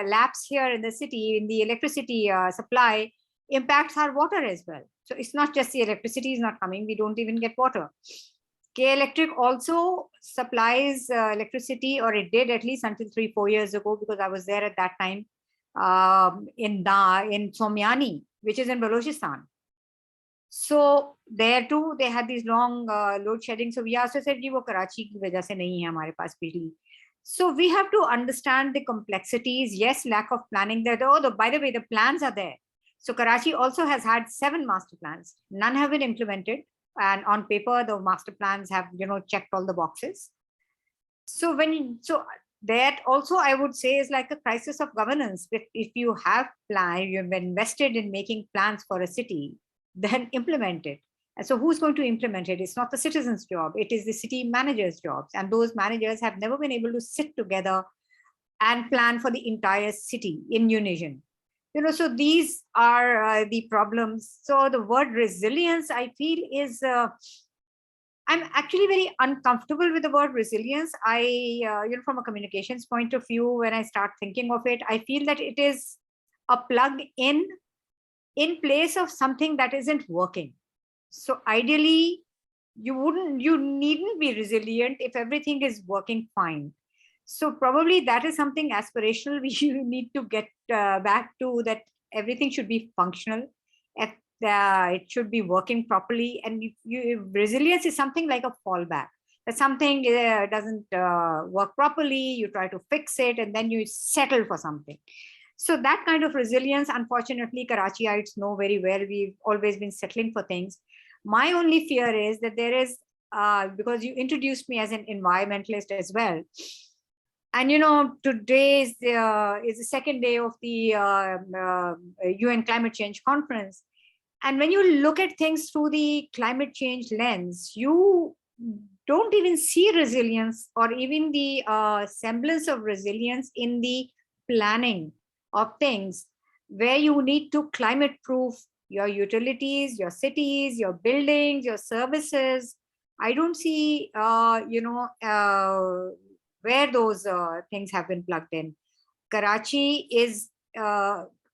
lapse here in the city in the electricity supply impacts our water as well. So it's not just the electricity is not coming, we don't even get water. K Electric also supplies electricity, or it did at least until 3-4 years ago, because I was there at that time, in Somyani, which is in Balochistan. So there too, they had these long load shedding. So we also said, wo Karachi ki wajah se nahi hai hamare paas bijli. So we have to understand the complexities. Yes, lack of planning there. By the way, the plans are there. So Karachi also has had 7 master plans. None have been implemented. And on paper, the master plans have, checked all the boxes. So that also, I would say, is like a crisis of governance. If you have planned, you've invested in making plans for a city, then implement it. And so who's going to implement it? It's not the citizens' job. It is the city managers' jobs. And those managers have never been able to sit together and plan for the entire city in unison. So these are the problems. So the word resilience, I feel, is, I'm actually very uncomfortable with the word resilience. From a communications point of view, when I start thinking of it, I feel that it is a plug in place of something that isn't working. So ideally, you needn't be resilient if everything is working fine. So probably that is something aspirational we need to get back to, that everything should be functional. It should be working properly. And resilience is something like a fallback. That something doesn't work properly, you try to fix it, and then you settle for something. So that kind of resilience, unfortunately, Karachiites know very well. We've always been settling for things. My only fear is that there is because you introduced me as an environmentalist as well. And you know, today is the second day of the UN Climate Change Conference. And when you look at things through the climate change lens, you don't even see resilience or even the semblance of resilience in the planning of things, where you need to climate proof your utilities, your cities, your buildings, your services. I don't see, where those things have been plugged in. Karachi is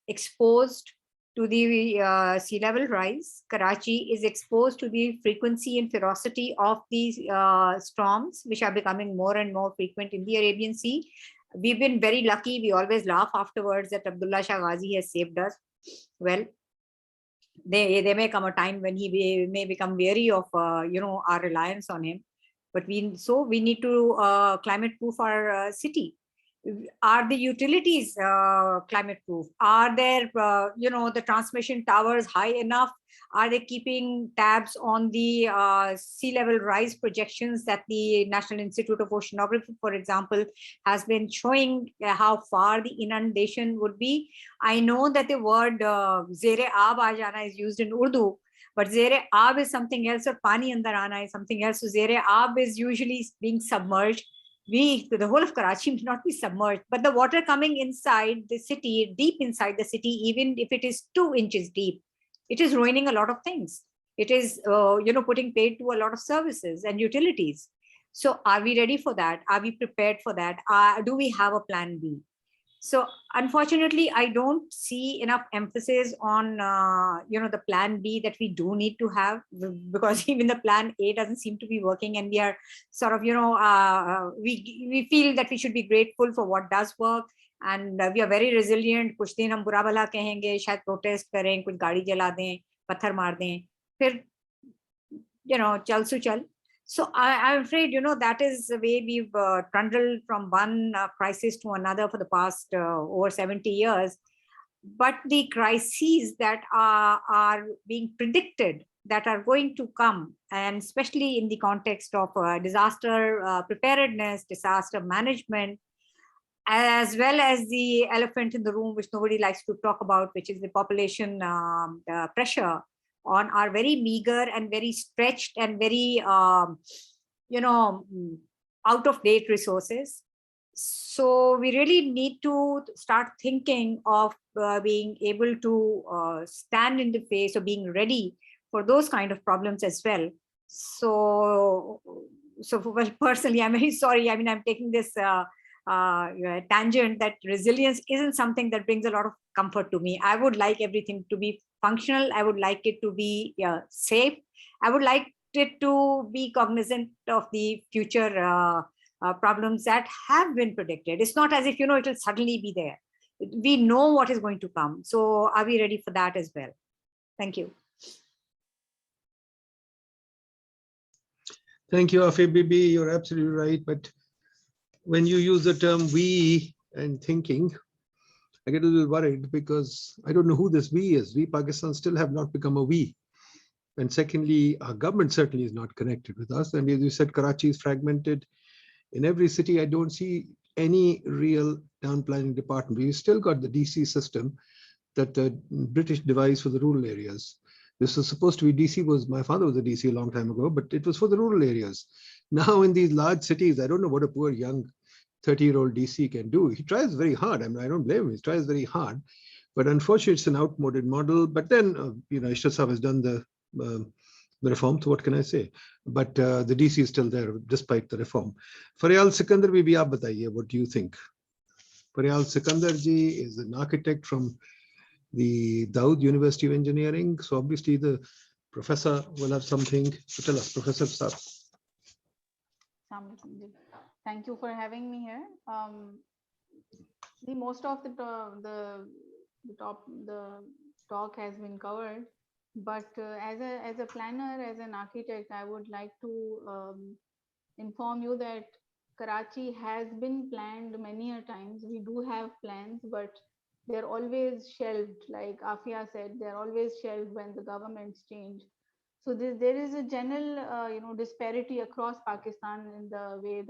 exposed to the sea level rise. Karachi is exposed to the frequency and ferocity of these storms, which are becoming more and more frequent in the Arabian Sea. We've been very lucky. We always laugh afterwards that Abdullah Shah Ghazi has saved us. Well, there may come a time when he may become weary of our reliance on him. But we need to climate proof our city. Are the utilities climate proof? Are there the transmission towers high enough? Are they keeping tabs on the sea level rise projections that the National Institute of Oceanography, for example, has been showing how far the inundation would be? I know that the word zere aab aa jana is used in Urdu, but zere aab is something else, or pani andar aana is something else. So zere aab is usually being submerged. The whole of Karachi may not be submerged, but the water coming inside the city, deep inside the city, even if it is 2 inches deep, it is ruining a lot of things. It is, putting paid to a lot of services and utilities. So are we ready for that? Are we prepared for that? Do we have a plan B? So unfortunately, I don't see enough emphasis on, the plan B that we do need to have, because even the plan A doesn't seem to be working. And we are sort of, we feel that we should be grateful for what does work. And we are very resilient. Kuch din hum bura bhala kahenge, shayad protest karen, kuch gaadi jala dein, pathar maar dein. Phir, chal su chal. So I'm afraid, that is the way we've trundled from one crisis to another for the past over 70 years. But the crises that are being predicted, that are going to come, and especially in the context of disaster preparedness, disaster management, as well as the elephant in the room, which nobody likes to talk about, which is the population pressure on our very meager and very stretched and very, out of date resources. So we really need to start thinking of being able to stand in the face of being ready for those kind of problems as well. So well, personally, I'm very sorry. I mean, I'm taking this tangent that resilience isn't something that brings a lot of comfort to me. I would like everything to be functional. I would like it to be safe. I would like it to be cognizant of the future problems that have been predicted. It's not as if, it will suddenly be there. We know what is going to come. So are we ready for that as well? Thank you. Thank you, Afia Bibi. You're absolutely right. But when you use the term we and thinking, I get a little worried because I don't know who this we is. We, Pakistan, still have not become a we. And secondly, our government certainly is not connected with us. And as you said, Karachi is fragmented. In every city, I don't see any real town planning department. We've still got the DC system that the British devised for the rural areas. This was supposed to be DC my father was a DC a long time ago, but it was for the rural areas. Now in these large cities, I don't know what a poor young 30-year-old DC can do. He tries very hard. I mean, I don't blame him. He tries very hard, but unfortunately, it's an outmoded model. But then, Ishtar Saab has done the reform. So what can I say? But the DC is still there despite the reform. Faryal, Sikander, bhi aap bataiye, what do you think? Faryal Sikander ji is an architect from the Dawood University of Engineering. So obviously, the professor will have something to tell us. Professor Saab. Thank you for having me here. Most of the talk has been covered, but as a planner, as an architect, I would like to inform you that Karachi has been planned many a times. We do have plans, but they're always shelved. Like Afia said, they're always shelved when the governments change. So there is a general, disparity across Pakistan in the way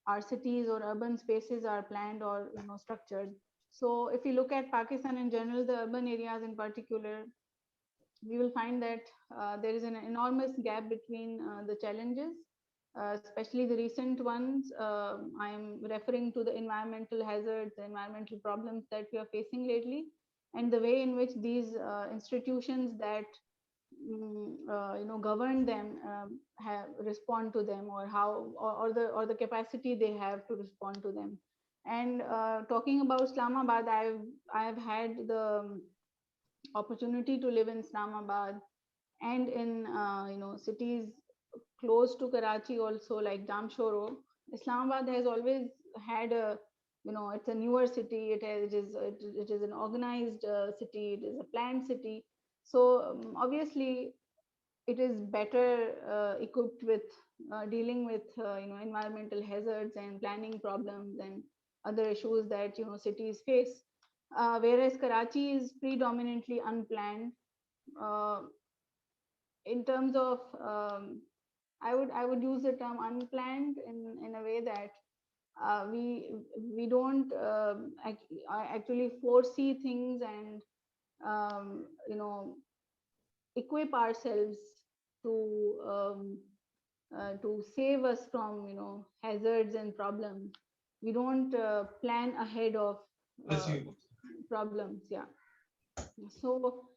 our cities or urban spaces are planned or, structured. So if you look at Pakistan in general, the urban areas in particular, we will find that there is an enormous gap between the challenges, especially the recent ones. I am referring to the environmental hazards, the environmental problems that we are facing lately, and the way in which these institutions that govern them respond to them, or how or the capacity they have to respond to them. And talking about Islamabad, I have had the opportunity to live in Islamabad and in cities close to Karachi also, like Jamshoro. Islamabad has always had it's a newer city. It is an organized city. It is a planned city. So obviously, it is better equipped with dealing with environmental hazards and planning problems and other issues that cities face. Whereas Karachi is predominantly unplanned. In terms of, I would use the term unplanned in a way that we don't actually foresee things and equip ourselves to save us from hazards and problems. We don't plan ahead of problems. Yeah. So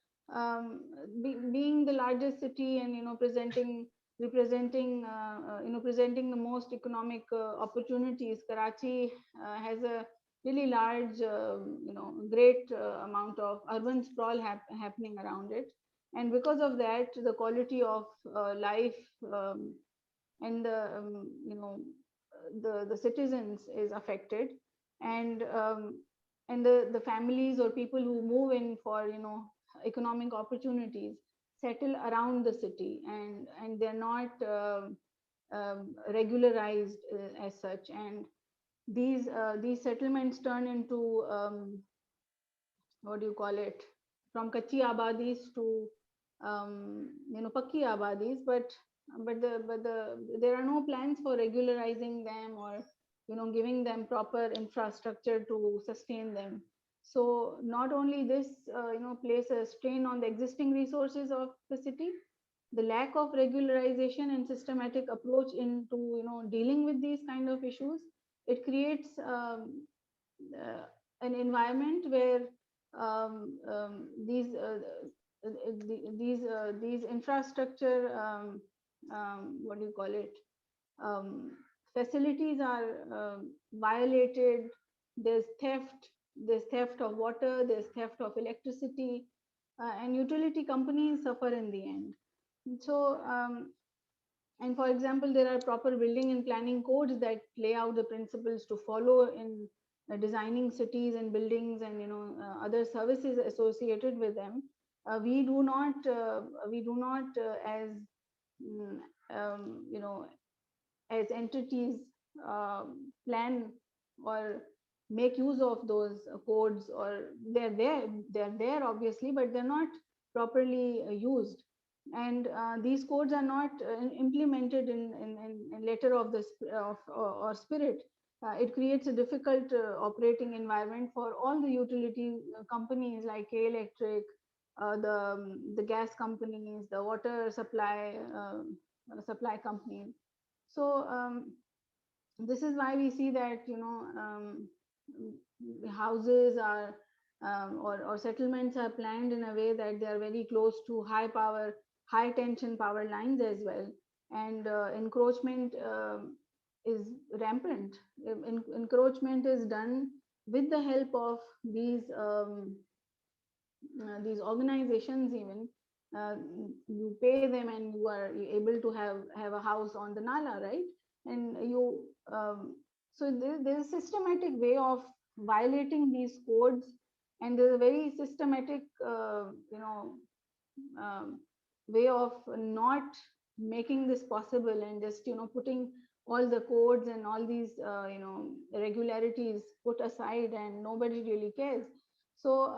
being the largest city and representing the most economic opportunities, Karachi has a really large great amount of urban sprawl happening around it, and because of that the quality of life and the citizens is affected, and the families or people who move in for economic opportunities settle around the city, and they're not regularized as such, and these settlements turn into what do you call it, from kachi abadis to pakki abadis, but there are no plans for regularizing them or giving them proper infrastructure to sustain them. So not only this place a strain on the existing resources of the city, the lack of regularization and systematic approach into dealing with these kind of issues, it creates an environment where these infrastructure what do you call it, facilities are violated. There's theft of water, there's theft of electricity, and utility companies suffer in the end. So and for example, there are proper building and planning codes that lay out the principles to follow in designing cities and buildings and other services associated with them. We do not as as entities plan or make use of those codes, or they're there obviously, but they're not properly used, and these codes are not implemented in letter of the or spirit. It creates a difficult operating environment for all the utility companies like Electric, the gas companies, the water supply companies. So this is why we see that houses are or settlements are planned in a way that they are very close to high tension power lines as well, and encroachment is rampant. Encroachment is done with the help of these organizations. Even you pay them and you are able to have a house on the nala, right? And you so there's a systematic way of violating these codes, and there's a very systematic way of not making this possible, and just putting all the codes and all these irregularities put aside, and nobody really cares. So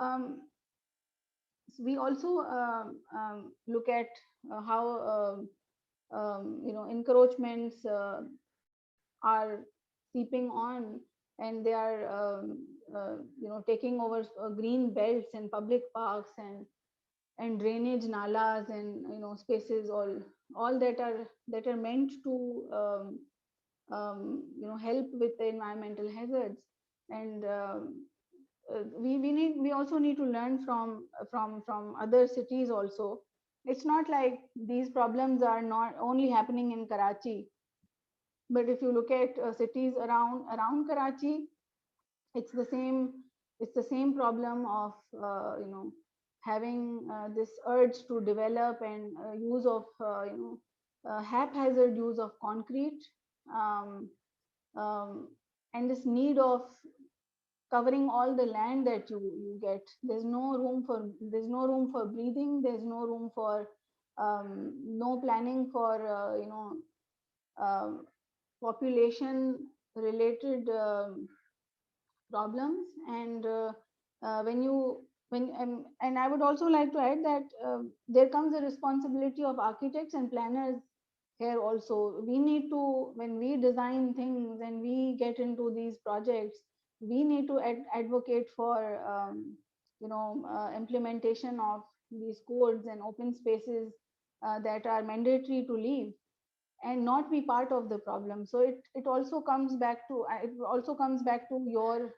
we also look at encroachments are seeping on, and they are taking over green belts and public parks and drainage nalas and spaces, all that are meant to help with the environmental hazards. And we also need to learn from other cities also. It's not like these problems are not only happening in Karachi, but if you look at cities around Karachi, it's the same problem of having this urge to develop and use of haphazard use of concrete, and this need of covering all the land that you get. There's no room for breathing. There's no room for no planning for population related problems. And and I would also like to add that there comes a responsibility of architects and planners here also. We need to, when we design things and we get into these projects, we need to advocate for implementation of these codes and open spaces that are mandatory to leave and not be part of the problem. So it also comes back to your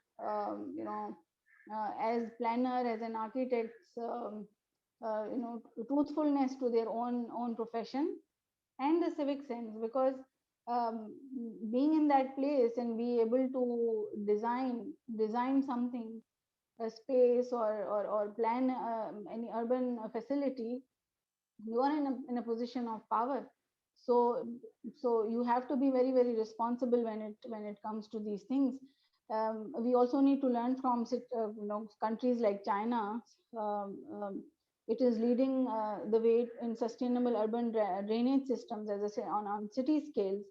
as planner, as an architect, truthfulness to their own profession and the civic sense, because being in that place and be able to design something, a space or plan any urban facility, you are in a position of power. So you have to be very, very responsible when it comes to these things. We also need to learn from countries like China. It is leading the way in sustainable urban drainage systems, as I say, on city scales.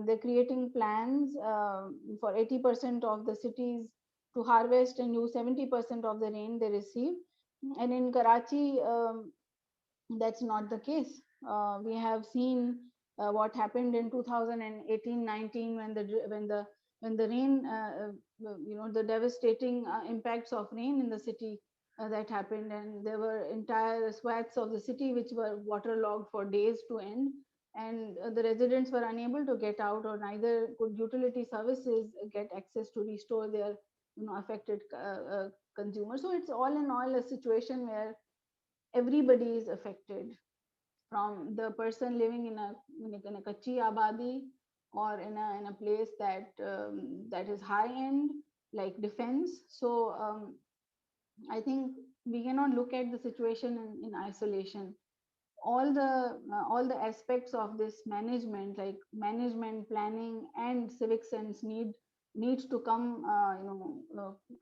They're creating plans for 80% of the cities to harvest and use 70% of the rain they receive. And in Karachi, that's not the case. We have seen what happened in 2018-19 when the rain, the devastating impacts of rain in the city that happened, and there were entire swaths of the city which were waterlogged for days to end, and the residents were unable to get out, or neither could utility services get access to restore their affected consumers. So it's all in all a situation where everybody is affected, from the person living in a kachi abadi or in a place that that is high end, like defense. So I think we cannot look at the situation in isolation. All the aspects of this management, like management, planning, and civic sense, needs to come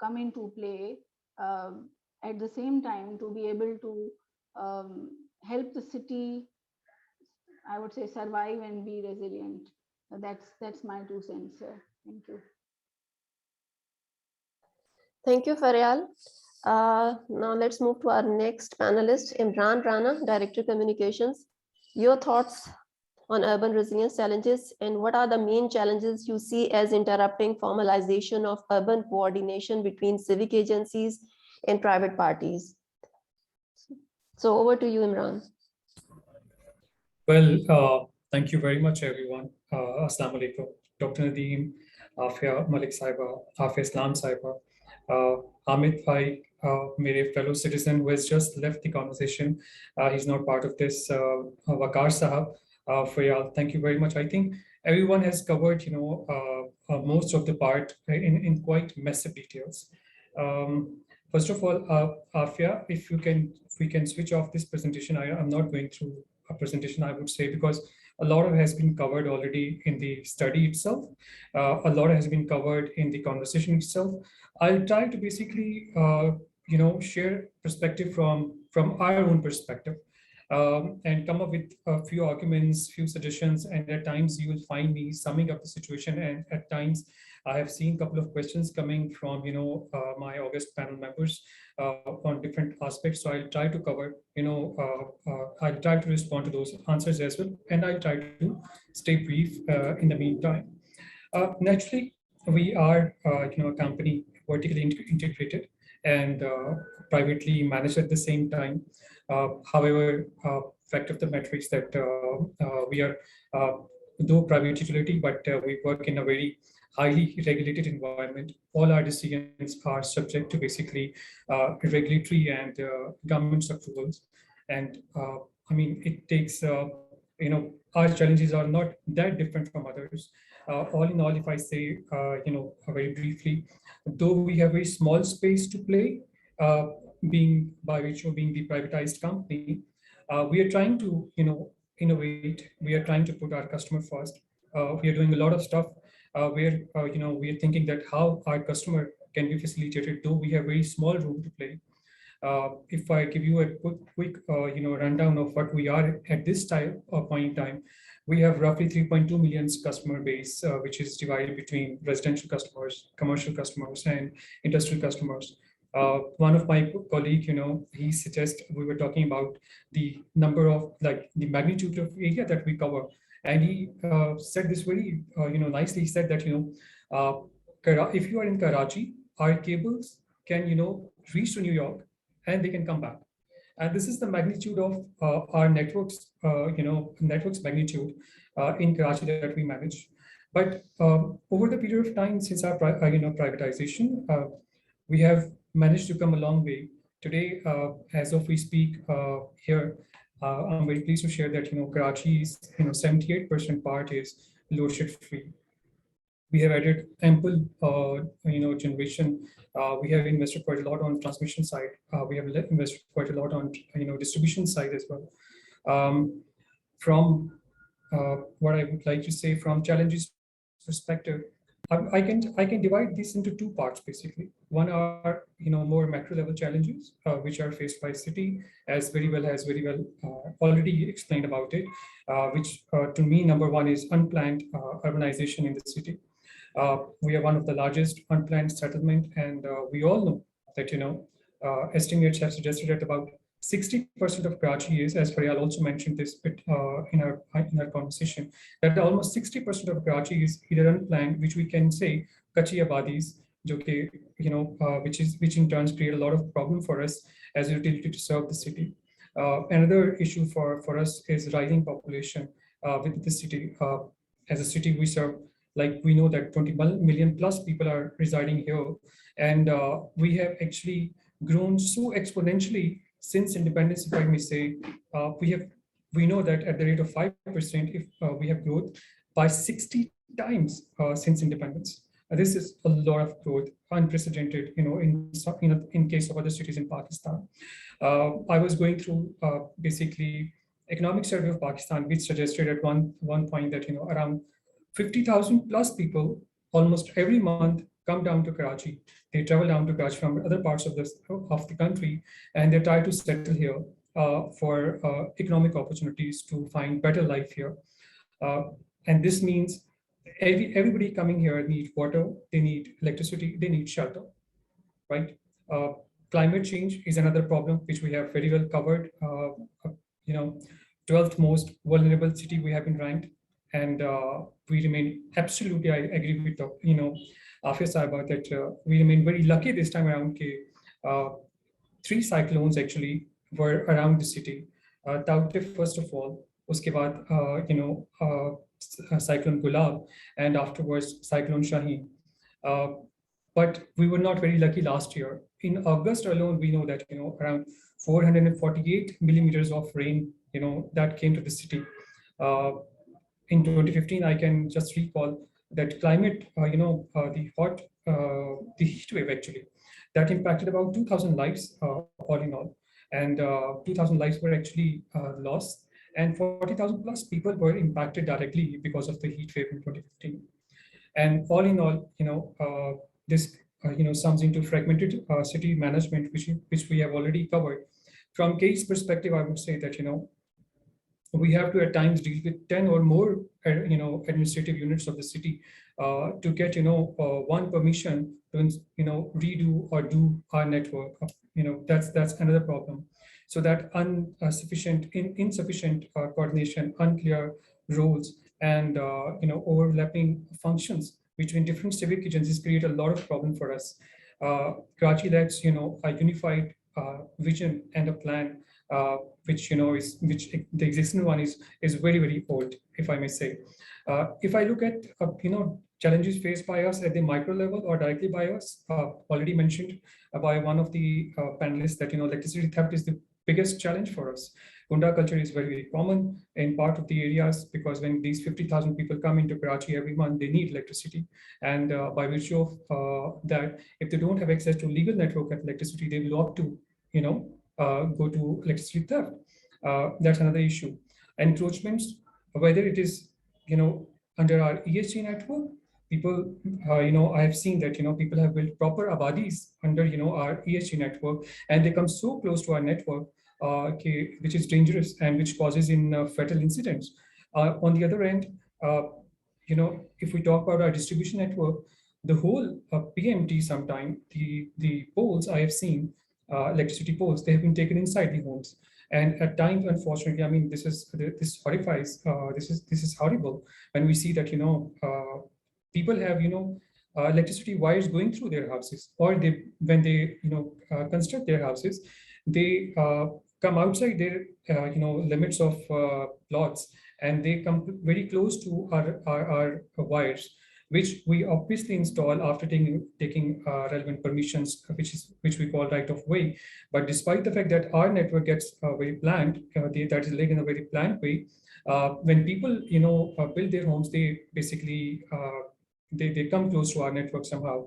come into play at the same time to be able to help the city, I would say, survive and be resilient. That's my 2 cents. Thank you. Thank you, Faryal. Now let's move to our next panelist, Imran Rana, Director Communications. Your thoughts on urban resilience challenges, and what are the main challenges you see as interrupting formalization of urban coordination between civic agencies and private parties? So over to you, Imran. Well, thank you very much, everyone. Assalamu alaikum. Dr. Nadeem, Afia, Malik Saiba, Afia Salam Saiba, Hamid Bhai, my fellow citizen who has just left the conversation. He's not part of this. Veqar Sahab, Faryal, thank you very much. I think everyone has covered, most of the part in quite massive details. First of all, Afia, if we can switch off this presentation. I'm not going through a presentation, I would say, because a lot of it has been covered already in the study itself. A lot has been covered in the conversation itself. I'll try to basically, share perspective from our own perspective, and come up with a few arguments, few suggestions, and at times you will find me summing up the situation, and at times I have seen a couple of questions coming from, my August panel members on different aspects. So I'll try to cover, I'll try to respond to those answers as well. And I'll try to stay brief in the meantime. Naturally, we are, a company vertically integrated and privately managed at the same time. However, fact of the matter is that we are, though private utility, but we work in a very highly regulated environment. All our decisions are subject to basically regulatory and government's approvals. And I mean, it takes, our challenges are not that different from others. All in all, if I say, very briefly, though we have a small space to play, being by virtue of being the privatized company, we are trying to, innovate. We are trying to put our customer first. We are doing a lot of stuff where, we are thinking that how our customer can be facilitated, though we have very small room to play. If I give you a quick rundown of what we are at this time point in time, we have roughly 3.2 million customer base, which is divided between residential customers, commercial customers, and industrial customers. One of my colleagues, he suggests we were talking about the number of, like, the magnitude of area that we cover. And he said this very, nicely. He said that, if you are in Karachi, our cables can, reach to New York and they can come back. And this is the magnitude of our networks, networks magnitude in Karachi that we manage. But over the period of time since our privatization, we have managed to come a long way. Today, as of we speak here, I'm very pleased to share that Karachi's 78% part is load shed free. We have added ample generation. We have invested quite a lot on transmission side. We have invested quite a lot on distribution side as well. From what I would like to say from challenges perspective, I can divide this into two parts basically. One are more macro level challenges which are faced by city, as very well already explained about it. Which to me, number one is unplanned urbanization in the city. We are one of the largest unplanned settlement, and we all know that estimates have suggested that about 60% of Karachi is, as Faryal also mentioned this bit in our conversation, that almost 60% of Karachi is either unplanned, which we can say kachi abadis, which in turn create a lot of problem for us as a utility to serve the city. Another issue for us is rising population within the city. As a city we serve, like we know that 20 million plus people are residing here, and we have actually grown so exponentially since independence, if I may say. We know that at the rate of 5%, if we have growth by 60 times since independence. This is a lot of growth, unprecedented, in case of other cities in Pakistan. I was going through basically economic survey of Pakistan, which suggested at one point that around 50,000 plus people almost every month come down to Karachi. They travel down to Karachi from other parts of the country, and they try to settle here for economic opportunities to find better life here. And this means everybody coming here needs water, they need electricity, they need shelter, right? Climate change is another problem which we have very well covered. 12th most vulnerable city we have been ranked, and we remain absolutely, I agree with Afia Sahiba that we remain very lucky this time around. 3 cyclones actually were around the city. Taute first of all, uske baad, cyclone Gulab, and afterwards cyclone Shaheen. But we were not very lucky last year. In August alone, we know that around 448 millimeters of rain that came to the city. In 2015, I can just recall that climate, the heat wave actually, that impacted about 2,000 lives all in all, and 2,000 lives were actually lost, and 40,000 plus people were impacted directly because of the heat wave in 2015. And all in all, this sums into fragmented city management, which we have already covered. From case perspective, I would say that we have to at times deal with 10 or more administrative units of the city to get, one permission to, redo or do our network. That's another problem. So that insufficient coordination, unclear roles, and overlapping functions between different civic agencies create a lot of problem for us. Karachi lacks, a unified vision and a plan, which the existing one is very, very old, if I may say. If I look at challenges faced by us at the micro level or directly by us, already mentioned by one of the panelists that electricity theft is the biggest challenge for us. Gunda culture is very, very common in part of the areas, because when these 50,000 people come into Karachi every month, they need electricity. And by virtue of that, if they don't have access to legal network of electricity, they will opt to, go to electricity theft. That's another issue. Encroachments, whether it is, under our ESG network, people, I have seen that, people have built proper abadis under, our ESG network, and they come so close to our network, which is dangerous and which causes fatal incidents. On the other end, if we talk about our distribution network, the whole PMT sometime, the poles I have seen, electricity poles, they have been taken inside the homes. And at times, unfortunately, I mean, this horrifies. This is horrible when we see that people have electricity wires going through their houses, or when they construct their houses, they come outside their limits of plots, and they come very close to our wires, which we obviously install after taking relevant permissions, which we call right of way. But despite the fact that our network gets very planned, that is laid in a very planned way, when people build their homes, they basically they come close to our network somehow.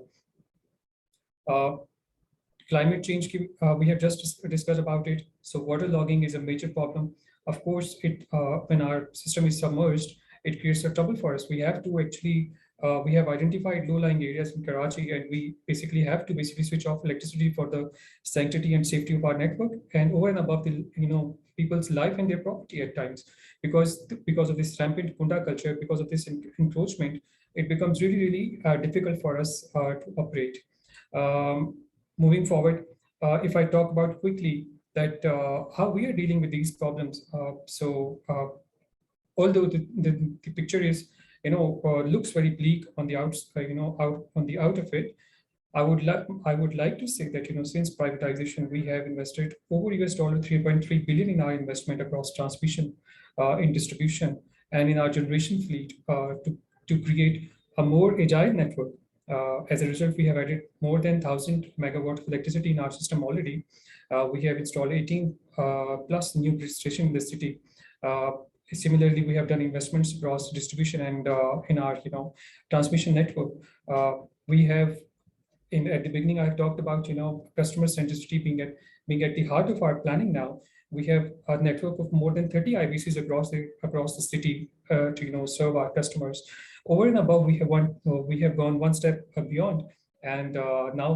Climate change, we have just discussed about it. So water logging is a major problem. Of course, when our system is submerged, it creates a trouble for us. We have to actually we have identified low-lying areas in Karachi, and we basically have to switch off electricity for the sanctity and safety of our network, and over and above the people's life and their property at times, because of this rampant Kunda culture, because of this encroachment, it becomes really, really difficult for us to operate. Moving forward, if I talk about quickly that how we are dealing with these problems, although the picture is looks very bleak on the out of it, I would like to say that since privatization, we have invested over $3.3 billion in our investment across transmission, in distribution, and in our generation fleet to create a more agile network. As a result, we have added more than 1,000 megawatts of electricity in our system already. We have installed 18 plus new grid stations in the city. Similarly, we have done investments across distribution and in our transmission network. We have, at the beginning, I talked about customer centricity being at the heart of our planning now. We have a network of more than 30 IBCs across the city to serve our customers. Over and above, we have gone one step beyond, and now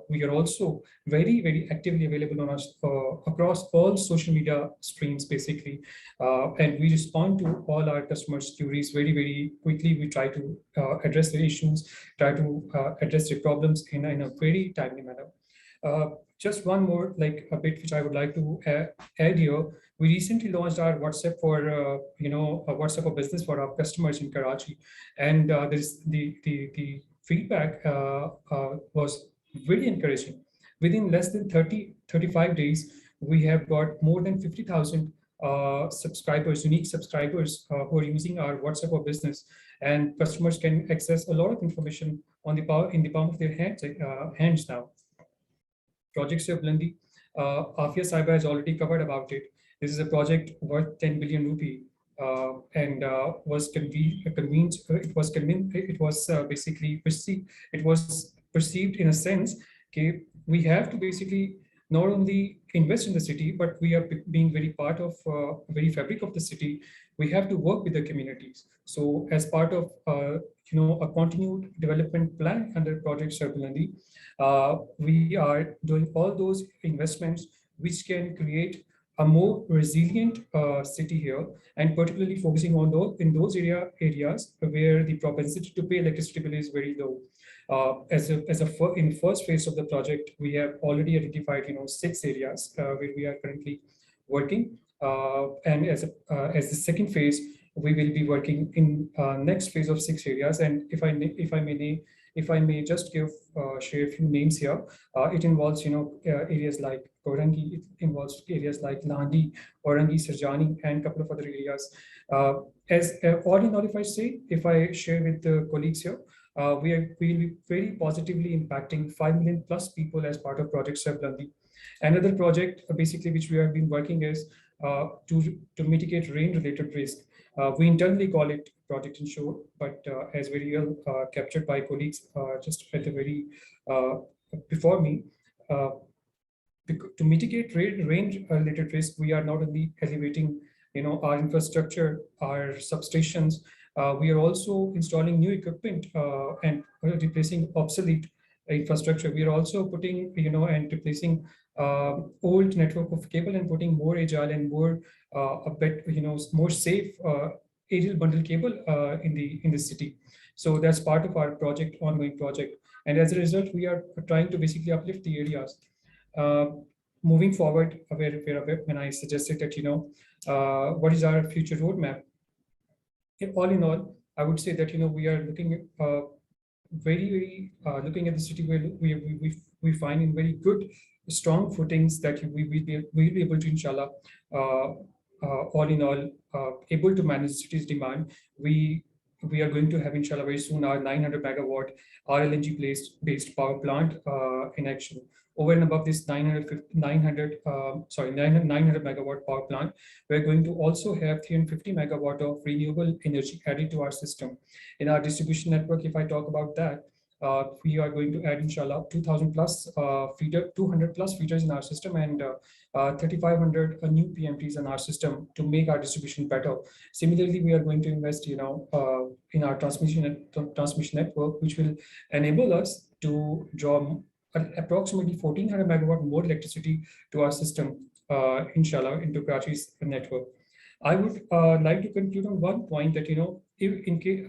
we are also very, very actively available on us across all social media streams, basically, and we respond to all our customers' queries very, very quickly. We try to address the issues, try to address the problems in a very timely manner. Just one more a bit which I would like to add here. We recently launched our WhatsApp for a WhatsApp for business for our customers in Karachi, and the feedback was very encouraging. Within less than 35 days, we have got more than 50,000 subscribers, unique subscribers who are using our WhatsApp for business, and customers can access a lot of information in the palm of their hands now. Project Sirblandi, Afia Saiba has already covered about it. This is a project worth 10 billion rupee, and was perceived in a sense that we have to basically not only invest in the city, but we are being very part of very fabric of the city. We have to work with the communities. So as part of a continued development plan under Project Sirblandi, we are doing all those investments which can create a more resilient city here, and particularly focusing on those areas where the propensity to pay electricity bill is very low. In the first phase of the project, we have already identified 6 areas where we are currently working, and as the second phase, we will be working in next phase of 6 areas. And if I may just share a few names here, it involves areas like Korangi, it involves areas like Landi, Orangi, Sarjani, and a couple of other areas. All in all, if I share with the colleagues here, we will be very positively impacting 5 million plus people as part of Project Landi. Another project basically which we have been working is to mitigate rain-related risk. We internally call it Project Ensure, but as very well captured by colleagues just at the very before me, to mitigate rain-related risk, we are not only elevating our infrastructure, our substations, we are also installing new equipment and replacing obsolete infrastructure. We are also putting and replacing old network of cable and putting more agile and more more safe aerial bundle cable in the city. So that's part of our ongoing project. And as a result, we are trying to basically uplift the areas. Moving forward, when I suggested that what is our future roadmap, all in all, I would say that we are looking looking at the city where we find in very good, strong footings that we'll be able to, inshallah, all in all, able to manage the city's demand. We are going to have, inshallah, very soon our 900 megawatt RLNG based power plant in action. Over and above this 900 megawatt power plant, we're going to also have 350 megawatt of renewable energy added to our system. In our distribution network, if I talk about that, we are going to add, inshallah, 2,000 plus 200 plus features in our system, and 3,500 new PMTs in our system to make our distribution better. Similarly, we are going to invest, in our transmission network, which will enable us to draw approximately 1,400 megawatt more electricity to our system, inshallah, into Karachi's network. I would like to conclude on one point that, if in case,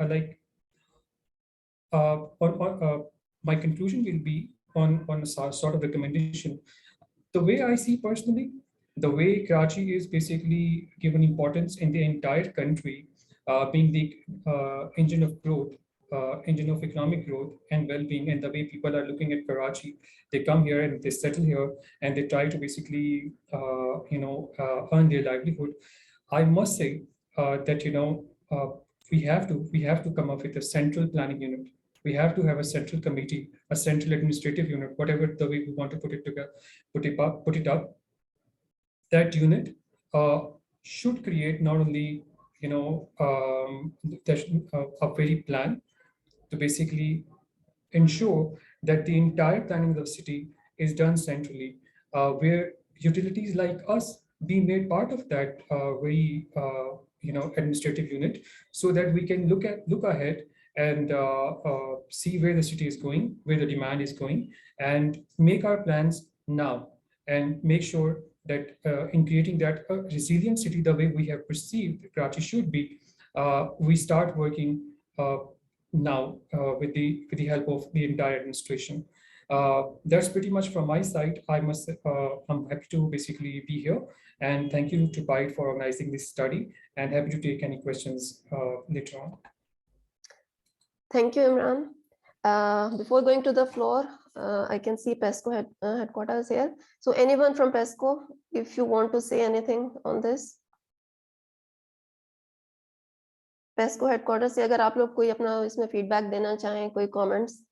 my conclusion will be on a sort of recommendation. The way I see personally, the way Karachi is basically given importance in the entire country, being the engine of growth, engine of economic growth and well-being, and the way people are looking at Karachi, they come here and they settle here and they try to basically, earn their livelihood. I must say that we have to come up with a central planning unit. We have to have a central committee, a central administrative unit, whatever the way we want to put it up. That unit should create not only a very plan to basically ensure that the entire planning of the city is done centrally, where utilities like us be made part of that very administrative unit, so that we can look ahead and see where the city is going, where the demand is going, and make our plans now, and make sure that in creating that resilient city, the way we have perceived Karachi should be, we start working now with the help of the entire administration. That's pretty much from my side. I'm happy to basically be here, and thank you to PIDE for organizing this study, and happy to take any questions later on. Thank you, Imran. Before going to the floor, I can see PESCO headquarters here. So anyone from PESCO, if you want to say anything on this? PESCO headquarters से अगर आप लोग कोई अपना इसमें feedback देना चाहें, कोई comments?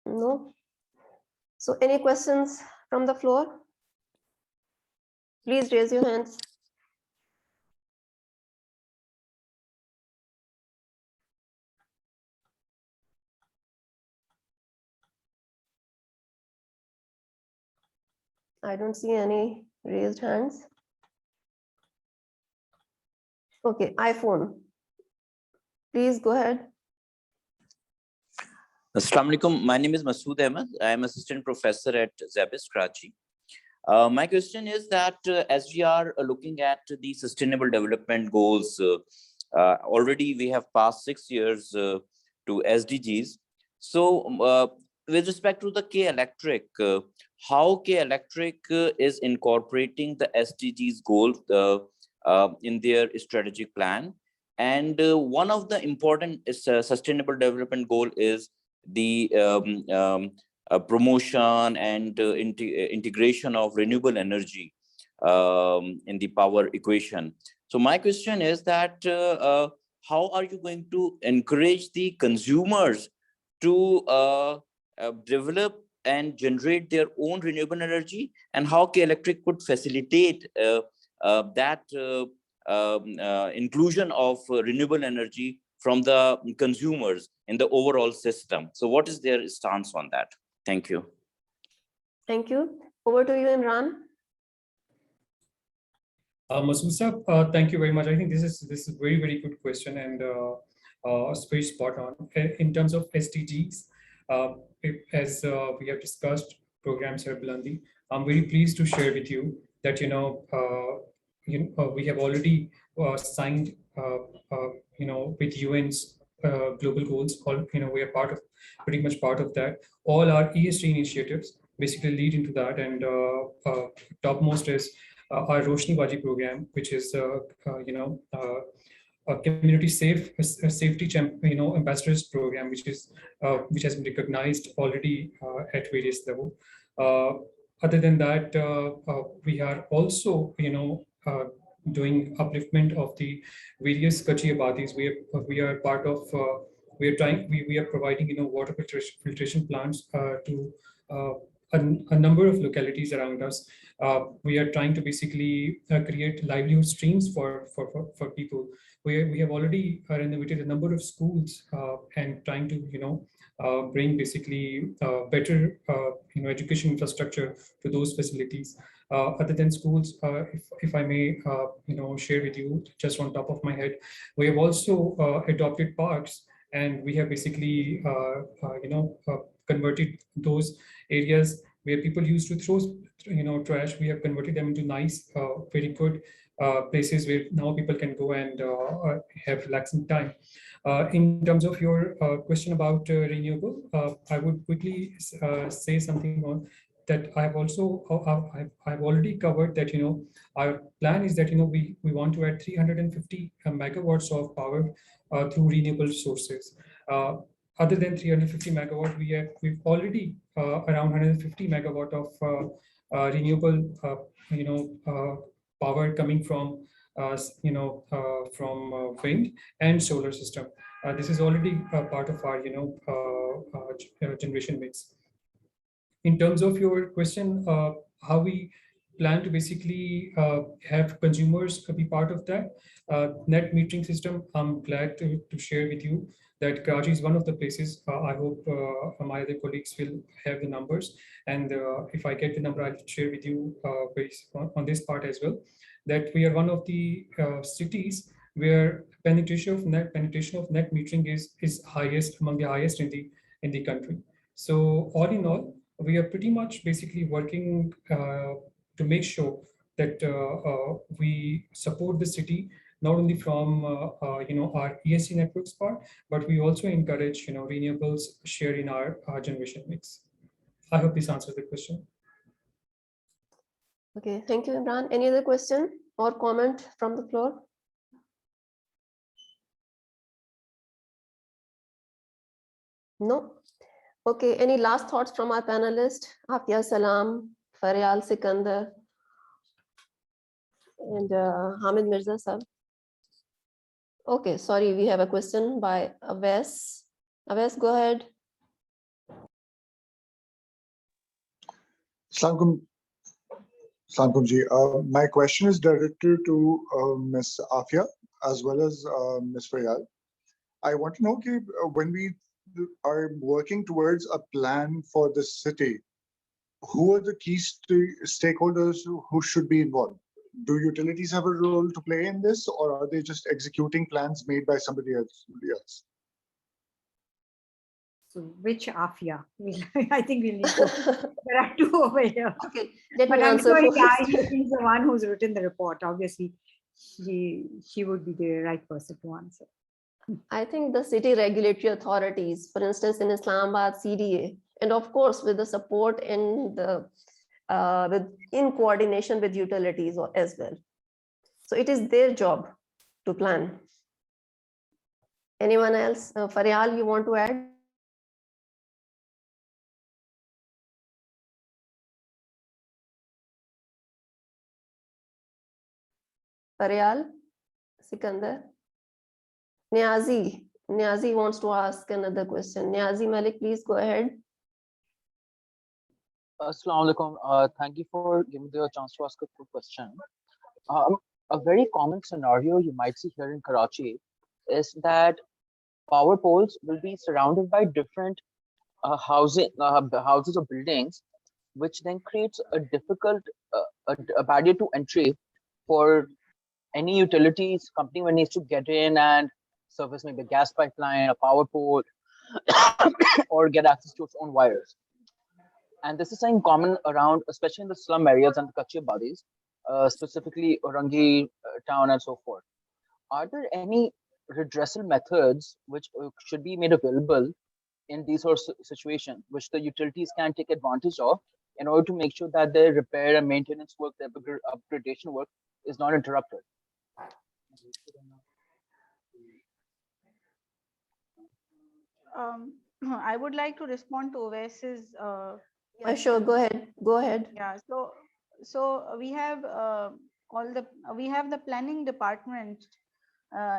No? So any questions from the floor? Please raise your hands. I don't see any raised hands. Okay, iPhone. Please go ahead. Assalamu alaikum. My name is Masood Ahmed. I am assistant professor at Zabis, Karachi. My question is that as we are looking at the sustainable development goals, already we have passed 6 years to SDGs. So with respect to the K Electric, how K Electric is incorporating the SDGs goals in their strategic plan? And one of the important sustainable development goal is the promotion and integration of renewable energy in the power equation. So my question is that how are you going to encourage the consumers to develop and generate their own renewable energy, and how K Electric could facilitate that inclusion of renewable energy from the consumers in the overall system? So what is their stance on that? Thank you. Thank you. Over to you, Imran. Masood, thank you very much. I think this is a very, very good question, and it's very spot on. In terms of SDGs, as we have discussed programs here, Blandi, I'm very pleased to share with you that we have already signed with UN's global goals. We are pretty much part of that. All our ESG initiatives basically lead into that, and topmost is our Roshni Baji program, which is a community safety ambassadors program, which has been recognized already at various levels. Other than that, we are also doing upliftment of the various Kachi Abadis. We are part of. We are providing water filtration plants to a number of localities around us. We are trying to basically create livelihood streams for people. We have already renovated a number of schools and trying to bring basically better education infrastructure to those facilities. Other than schools, if I may share with you just on top of my head, we have also adopted parks, and we have basically converted those areas where people used to throw trash. We have converted them into nice, very good places where now people can go and have relaxing time. In terms of your question about renewable, I would quickly say something on that. I've already covered that. Our plan is that we want to add 350 megawatts of power through renewable sources. Other than 350 megawatt, we've already around 150 megawatt of renewable power coming from wind and solar system. This is already part of our generation mix. In terms of your question, how we plan to basically have consumers be part of that net metering system, I'm glad to share with you that Karachi is one of the places. I hope my other colleagues will have the numbers, and if I get the number, I'll share with you based on this part as well, that we are one of the cities where penetration of net metering is highest, among the highest in the country. So all in all, we are pretty much basically working to make sure that we support the city not only from our ESG networks part, but we also encourage renewables share in our generation mix. I hope this answers the question. Okay, thank you, Imran. Any other question or comment from the floor? No. Okay, any last thoughts from our panelists? Afia, Salam, Faryal, Sikander, and Hamid, Mirza, sir. Okay, sorry, we have a question by Aves. Aves, go ahead. Assalamualaikum ji. My question is directed to Ms. Afia as well as Ms. Faryal. I want to know when we are working towards a plan for the city, who are the key stakeholders who should be involved? Do utilities have a role to play in this, or are they just executing plans made by somebody else? So which Afia? I think we'll need to. There are two over here. Okay, let But me I'm answer sure first. she's the one who's written the report. Obviously, she would be the right person to answer. I think the city regulatory authorities, for instance, in Islamabad, CDA, and of course with the support and the in coordination with utilities as well. So it is their job to plan. Anyone else? Faryal, you want to add? Faryal, Sikander, Niazi wants to ask another question. Niazi Malik, please go ahead. Assalamu alaikum. Thank you for giving me the chance to ask a quick question. A very common scenario you might see here in Karachi is that power poles will be surrounded by different houses or buildings, which then creates a difficult a barrier to entry for any utilities company when needs to get in and service maybe a gas pipeline, a power pole, or get access to its own wires. And this is something common around, especially in the slum areas and the Kachi Badis, specifically Orangi town and so forth. Are there any redressal methods which should be made available in these sort of situations, which the utilities can take advantage of in order to make sure that their repair and maintenance work, their upgradation work is not interrupted? I would like to respond to Owais's. Sure, go ahead. Go ahead. Yeah. So we have we have the planning department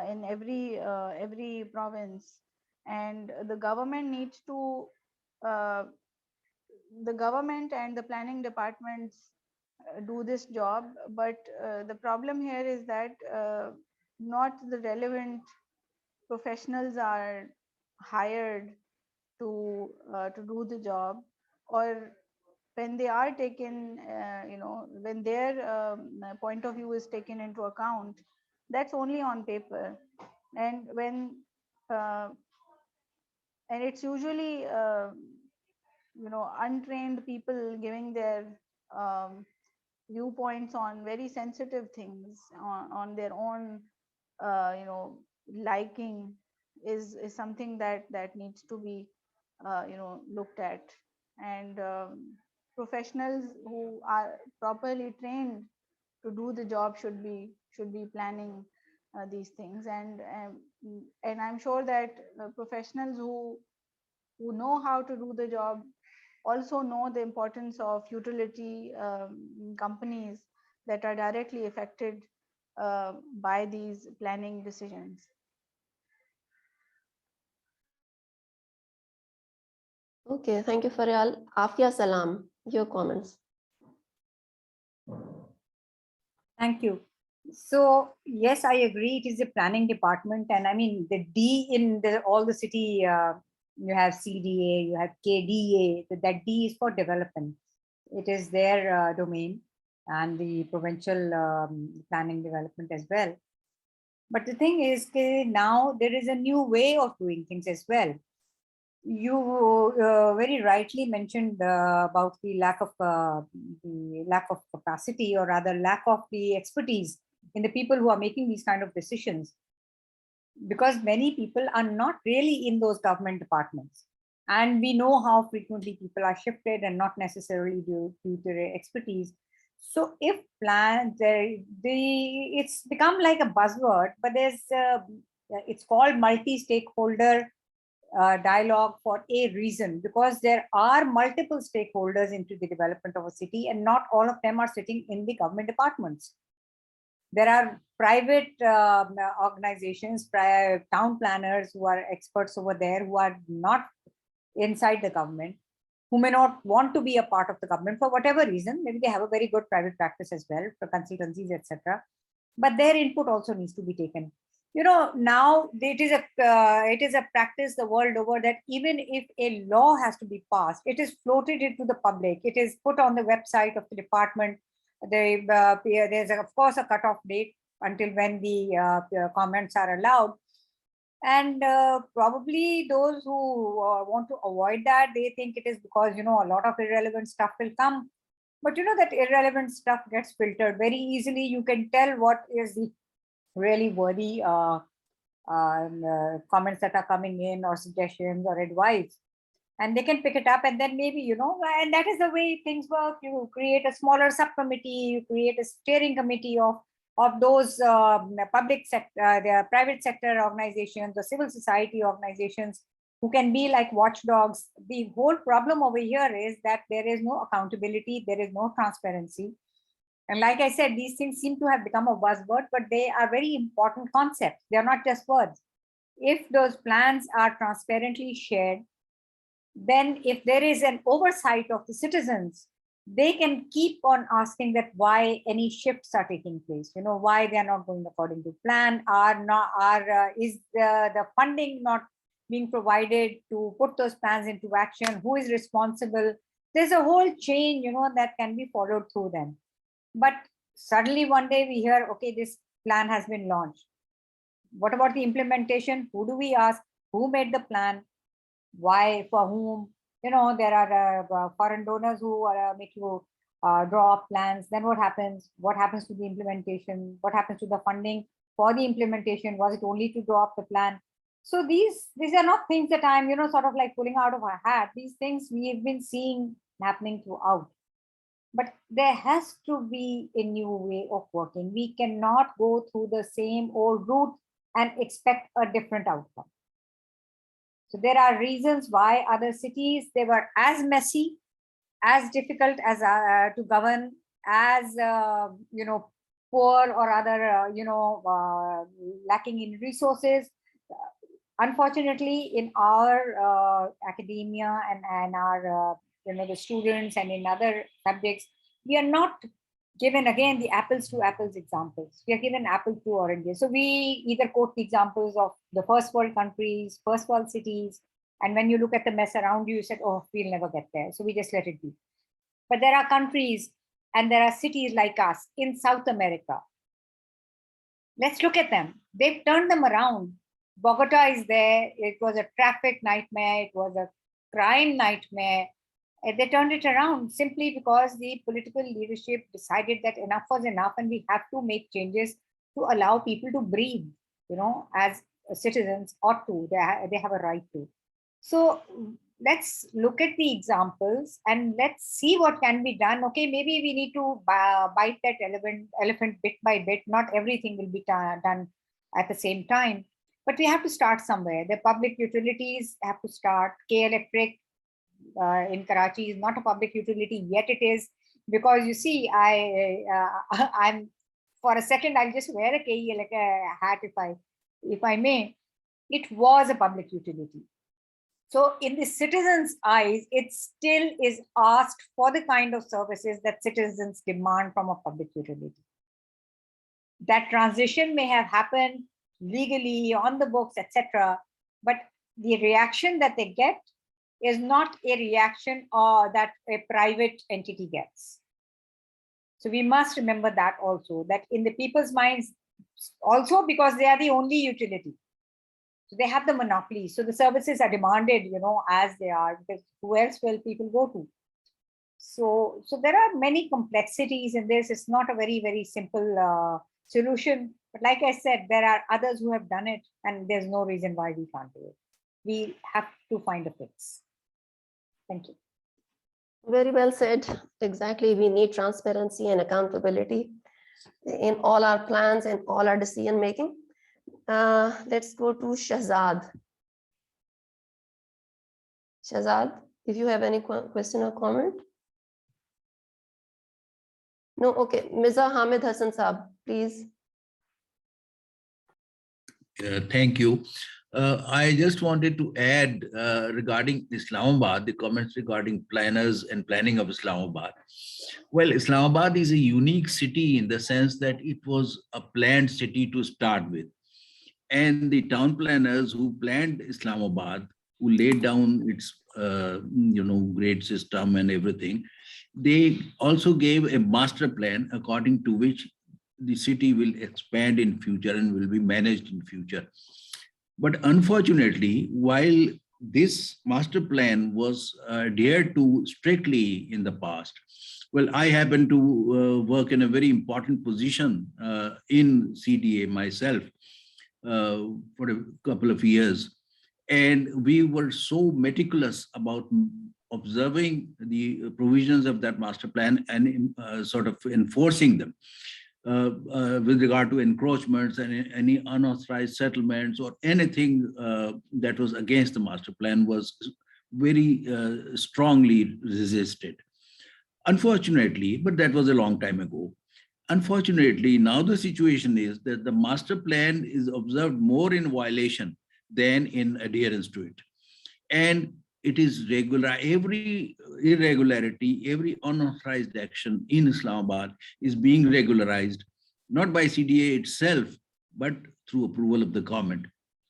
in every province, and the government needs to the government and the planning departments do this job, but the problem here is that not the relevant professionals are hired to do the job, or when they are taken, when their point of view is taken into account, that's only on paper. And when and it's usually untrained people giving their viewpoints on very sensitive things on their own liking is something that needs to be looked at. And professionals who are properly trained to do the job should be planning these things. And I'm sure that professionals who know how to do the job also know the importance of utility companies that are directly affected by these planning decisions. Okay, thank you, Faryal. Afia, Salam, your comments. Thank you. So yes, I agree. It is a planning department, and I mean the D in all the city. You have CDA, you have KDA. That D is for development. It is their domain, and the provincial planning development as well. But the thing is, now there is a new way of doing things as well. You very rightly mentioned about the lack of capacity, or rather lack of the expertise in the people who are making these kind of decisions, because many people are not really in those government departments, and we know how frequently people are shifted and not necessarily due to their expertise. So if it's become like a buzzword, but it's called multi-stakeholder dialogue for a reason, because there are multiple stakeholders into the development of a city, and not all of them are sitting in the government departments. There are private organizations, town planners who are experts over there, who are not inside the government, who may not want to be a part of the government for whatever reason. Maybe they have a very good private practice as well for consultancies, etc. But their input also needs to be taken. Now it is a practice the world over that even if a law has to be passed, it is floated into the public. It is put on the website of the department. There's of course a cutoff date until when the comments are allowed. And probably those who want to avoid that, they think it is because, a lot of irrelevant stuff will come. But that irrelevant stuff gets filtered very easily. You can tell what is the really worthy comments that are coming in, or suggestions or advice. And they can pick it up, and then maybe, and that is the way things work. You create a smaller subcommittee, you create a steering committee of those public sector, the private sector organizations, the civil society organizations, who can be like watchdogs. The whole problem over here is that there is no accountability, there is no transparency. And like I said, these things seem to have become a buzzword, but they are very important concepts. They are not just words. If those plans are transparently shared, then if there is an oversight of the citizens, they can keep on asking that why any shifts are taking place, why they are not going according to plan, is the funding not being provided to put those plans into action, who is responsible. There's a whole chain, that can be followed through them. But suddenly one day we hear, okay, this plan has been launched. What about the implementation? Who do we ask? Who made the plan? Why, for whom? There are foreign donors who make you draw up plans. Then what happens? What happens to the implementation? What happens to the funding for the implementation? Was it only to draw up the plan? So these are not things that I'm, sort of like pulling out of our hat. These things we have been seeing happening throughout. But there has to be a new way of working. We cannot go through the same old route and expect a different outcome. So there are reasons why other cities, they were as messy, as difficult as to govern, as poor or other lacking in resources. Unfortunately, in our academia and our the students and in other subjects, we are not given again the apples to apples examples. We are given apples to oranges. So we either quote the examples of the first world countries, first world cities, and when you look at the mess around you, you said, oh, we'll never get there. So we just let it be. But there are countries and there are cities like us in South America. Let's look at them. They've turned them around. Bogota is there. It was a traffic nightmare. It was a crime nightmare. They turned it around simply because the political leadership decided that enough was enough and we have to make changes to allow people to breathe, as citizens ought to. They have a right to. So let's look at the examples and let's see what can be done. Okay, maybe we need to bite that elephant bit by bit. Not everything will be done at the same time, but we have to start somewhere. The public utilities have to start. K-Electric in Karachi is not a public utility, yet it is, because you see, I'm for a second, I'll just wear a KE hat if I may. It was a public utility. So in the citizens' eyes, it still is asked for the kind of services that citizens demand from a public utility. That transition may have happened legally on the books, etc., but the reaction that they get is not a reaction that a private entity gets. So we must remember that also, that in the people's minds, also because they are the only utility. So they have the monopoly. So the services are demanded, as they are, because who else will people go to? So there are many complexities in this. It's not a very, very simple solution. But like I said, there are others who have done it and there's no reason why we can't do it. We have to find a fix. Thank you. Very well said. Exactly. We need transparency and accountability in all our plans and all our decision making. Let's go to Shahzad. Shahzad, if you have any question or comment. No, okay. Mirza Hamid Hasan Saab, please. Thank you. I just wanted to add regarding Islamabad, the comments regarding planners and planning of Islamabad. Well, Islamabad is a unique city in the sense that it was a planned city to start with. And the town planners who planned Islamabad, who laid down its grade system and everything, they also gave a master plan according to which the city will expand in future and will be managed in future. But unfortunately, while this master plan was adhered to strictly in the past, well, I happen to work in a very important position in CDA myself for a couple of years. And we were so meticulous about observing the provisions of that master plan and sort of enforcing them with regard to encroachments and any unauthorized settlements or anything that was against the master plan was very strongly resisted. Unfortunately, but that was a long time ago. Unfortunately, now the situation is that the master plan is observed more in violation than in adherence to it. And it is regular, every irregularity, every unauthorized action in Islamabad is being regularized, not by CDA itself, but through approval of the government.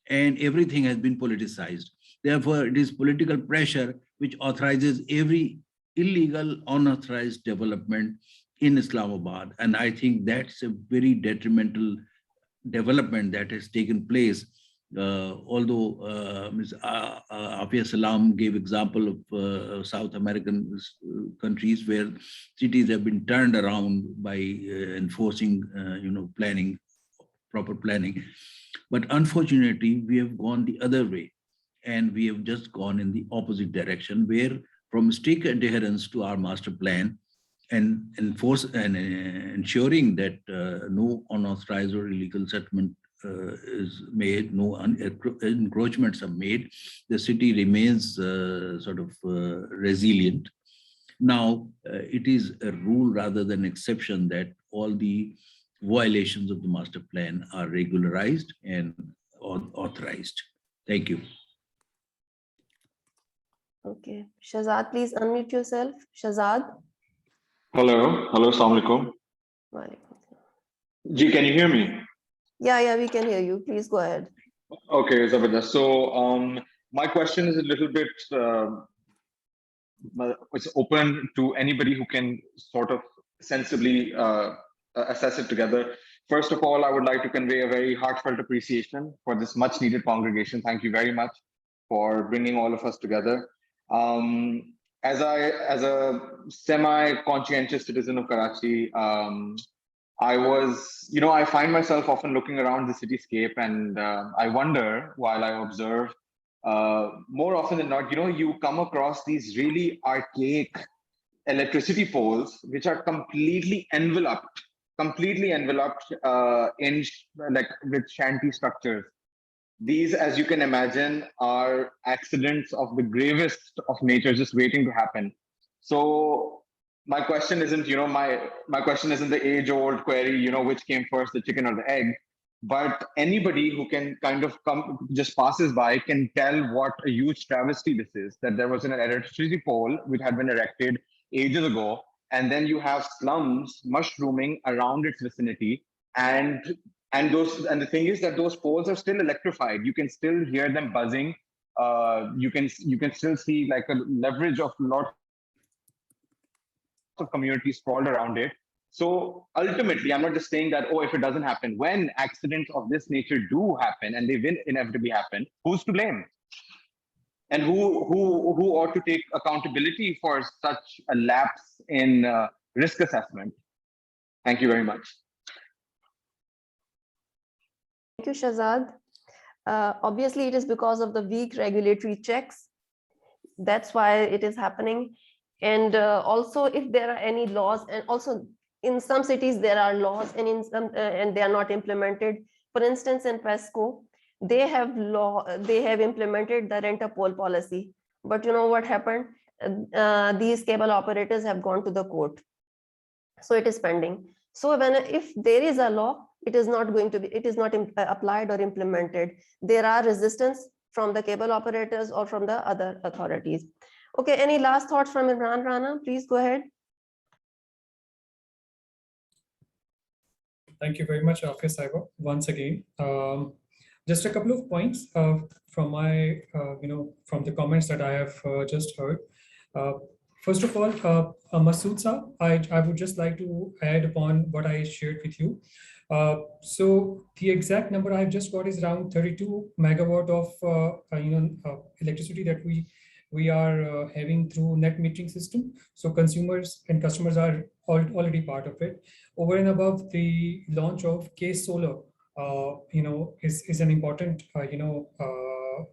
And everything has been politicized. Therefore, it is political pressure which authorizes every illegal, unauthorized development in Islamabad. And I think that's a very detrimental development that has taken place. Although Ms. Afia Salam gave example of South American countries where cities have been turned around by enforcing, planning, proper planning. But unfortunately, we have gone the other way, and we have just gone in the opposite direction, where from strict adherence to our master plan and ensuring that no unauthorized or illegal settlement is made, no encroachments are made, the city remains sort of resilient. Now, it is a rule rather than exception that all the violations of the master plan are regularized and authorized. Thank you. Okay, Shahzad, please unmute yourself. Shahzad. Hello, Assalamu alaikum. Ji, can you hear me? Yeah, we can hear you. Please go ahead. Okay, Zabardast. So my question is a little bit, it's open to anybody who can sort of sensibly assess it together. First of all, I would like to convey a very heartfelt appreciation for this much needed congregation. Thank you very much for bringing all of us together. As a semi-conscientious citizen of Karachi, I find myself often looking around the cityscape, and I wonder, while I observe, more often than not, you come across these really archaic electricity poles, which are completely enveloped in with shanty structures. These, as you can imagine, are accidents of the gravest of nature just waiting to happen. So my question isn't, my question isn't the age-old query, which came first, the chicken or the egg, but anybody who can kind of just passes by can tell what a huge travesty this is, that there was an electricity pole which had been erected ages ago, and then you have slums mushrooming around its vicinity, and the thing is that those poles are still electrified. You can still hear them buzzing. You can still see like a leverage of lots of communities sprawled around it. So ultimately, I'm not just saying that, if it doesn't happen. When accidents of this nature do happen, and they will inevitably happen, who's to blame? And who ought to take accountability for such a lapse in risk assessment? Thank you very much. Thank you, Shahzad. Obviously, it is because of the weak regulatory checks. That's why it is happening. And also, if there are any laws, and also in some cities there are laws, and in some and they are not implemented. For instance, in PESCO, they have implemented the rent-a-pole policy. But you know what happened? These cable operators have gone to the court. So it is pending. So if there is a law, it is not applied or implemented. There are resistance from the cable operators or from the other authorities. Okay, any last thoughts from Imran? Rana, please go ahead. Thank you very much, Afia Saiba, once again. Just a couple of points from my, from the comments that I have just heard. First of all, Masood Saab, I would just like to add upon what I shared with you. So the exact number I've just got is around 32 megawatt of electricity that we are having through net metering system. So consumers and customers are already part of it. Over and above, the launch of Case Solar, is an important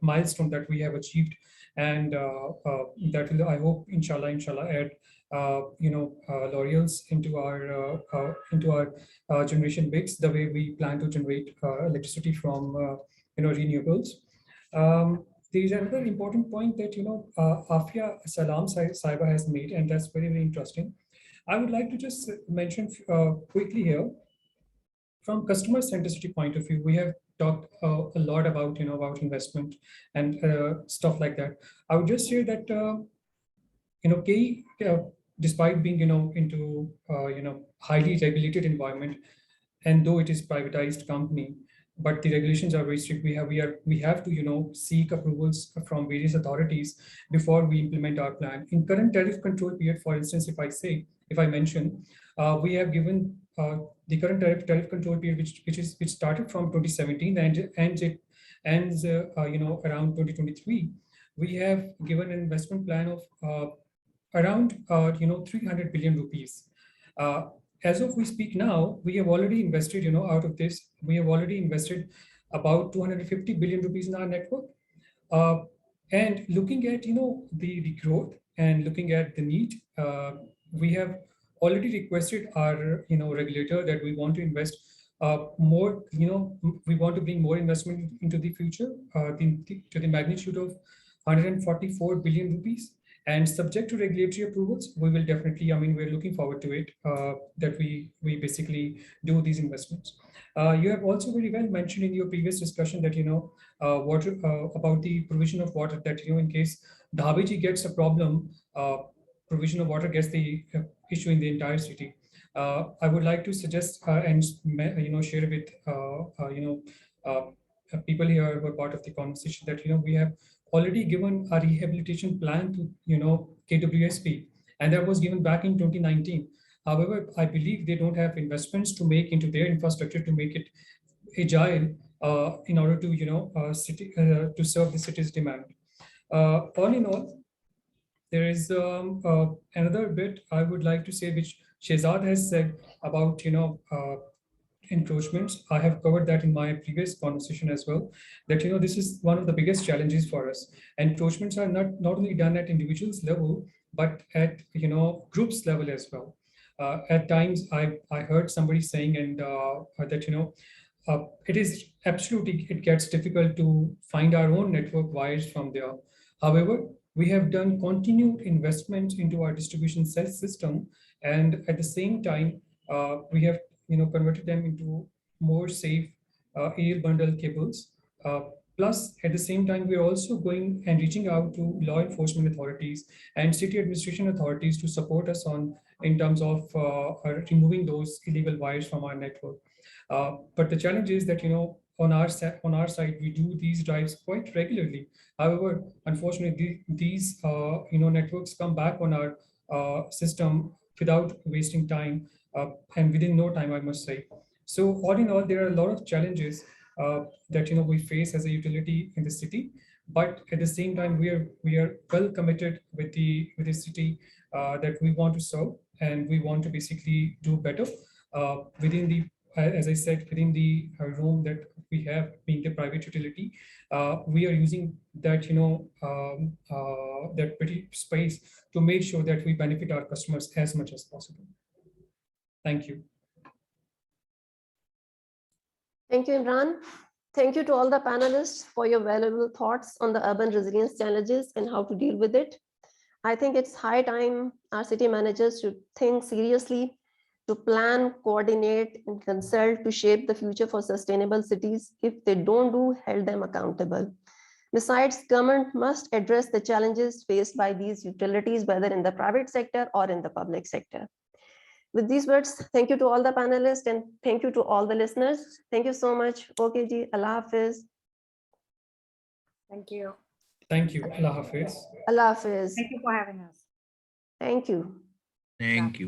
milestone that we have achieved, and that will, I hope, inshallah, add laurels into our generation mix, the way we plan to generate electricity from renewables. There is another important point that Afia Salam Saiba has made, and that's very, very interesting. I would like to just mention quickly here, from customer centricity point of view, we have talked a lot about about investment and stuff like that. I would just say that KE, despite being into highly regulated environment, and though it is privatized company, but the regulations are very strict. We have to seek approvals from various authorities before we implement our plan. In current tariff control period, for instance, if I mention, we have given the current tariff control period, which started from 2017 and ends around 2023. We have given an investment plan of around 300 billion rupees. As of we speak now, we have already invested, out of this, we have already invested about 250 billion rupees in our network. And looking at, the growth and looking at the need, we have already requested our, regulator that we want to invest more, we want to bring more investment into the future to the magnitude of 144 billion rupees. And subject to regulatory approvals, we will definitely, we're looking forward to it, that we basically do these investments. You have also very well mentioned in your previous discussion that, water, about the provision of water, that, in case Dhabeji gets a problem, provision of water gets the issue in the entire city. I would like to suggest and, share with, people here who are part of the conversation that, we have already given a rehabilitation plan to KWSP, and that was given back in 2019. However, I believe they don't have investments to make into their infrastructure to make it agile in order to to serve the city's demand. All in all, there is another bit I would like to say, which Shehzad has said about encroachments. I have covered that in my previous conversation as well, that this is one of the biggest challenges for us. Encroachments are not only done at individuals level, but at groups level as well. At times I heard somebody saying and that it is absolutely, it gets difficult to find our own network wires from there. However, we have done continued investment into our distribution cell system, and at the same time we have converted them into more safe air bundle cables. Plus, at the same time, we are also going and reaching out to law enforcement authorities and city administration authorities to support us in terms of removing those illegal wires from our network. But the challenge is that on our side, we do these drives quite regularly. However, unfortunately, these networks come back on our system without wasting time. And within no time, I must say. So all in all, there are a lot of challenges that we face as a utility in the city. But at the same time, we are well committed with the city that we want to serve, and we want to basically do better within the, as I said, within the room that we have, being the private utility. We are using that that pretty space to make sure that we benefit our customers as much as possible. Thank you. Thank you, Imran. Thank you to all the panelists for your valuable thoughts on the urban resilience challenges and how to deal with it. I think it's high time our city managers should think seriously to plan, coordinate, and consult to shape the future for sustainable cities. If they don't do, hold them accountable. Besides, government must address the challenges faced by these utilities, whether in the private sector or in the public sector. With these words, thank you to all the panelists and thank you to all the listeners. Thank you so much. Okay, ji. Allah Hafiz. Thank you. Thank you. Allah Hafiz. Allah Hafiz. Thank you for having us. Thank you. Thank you.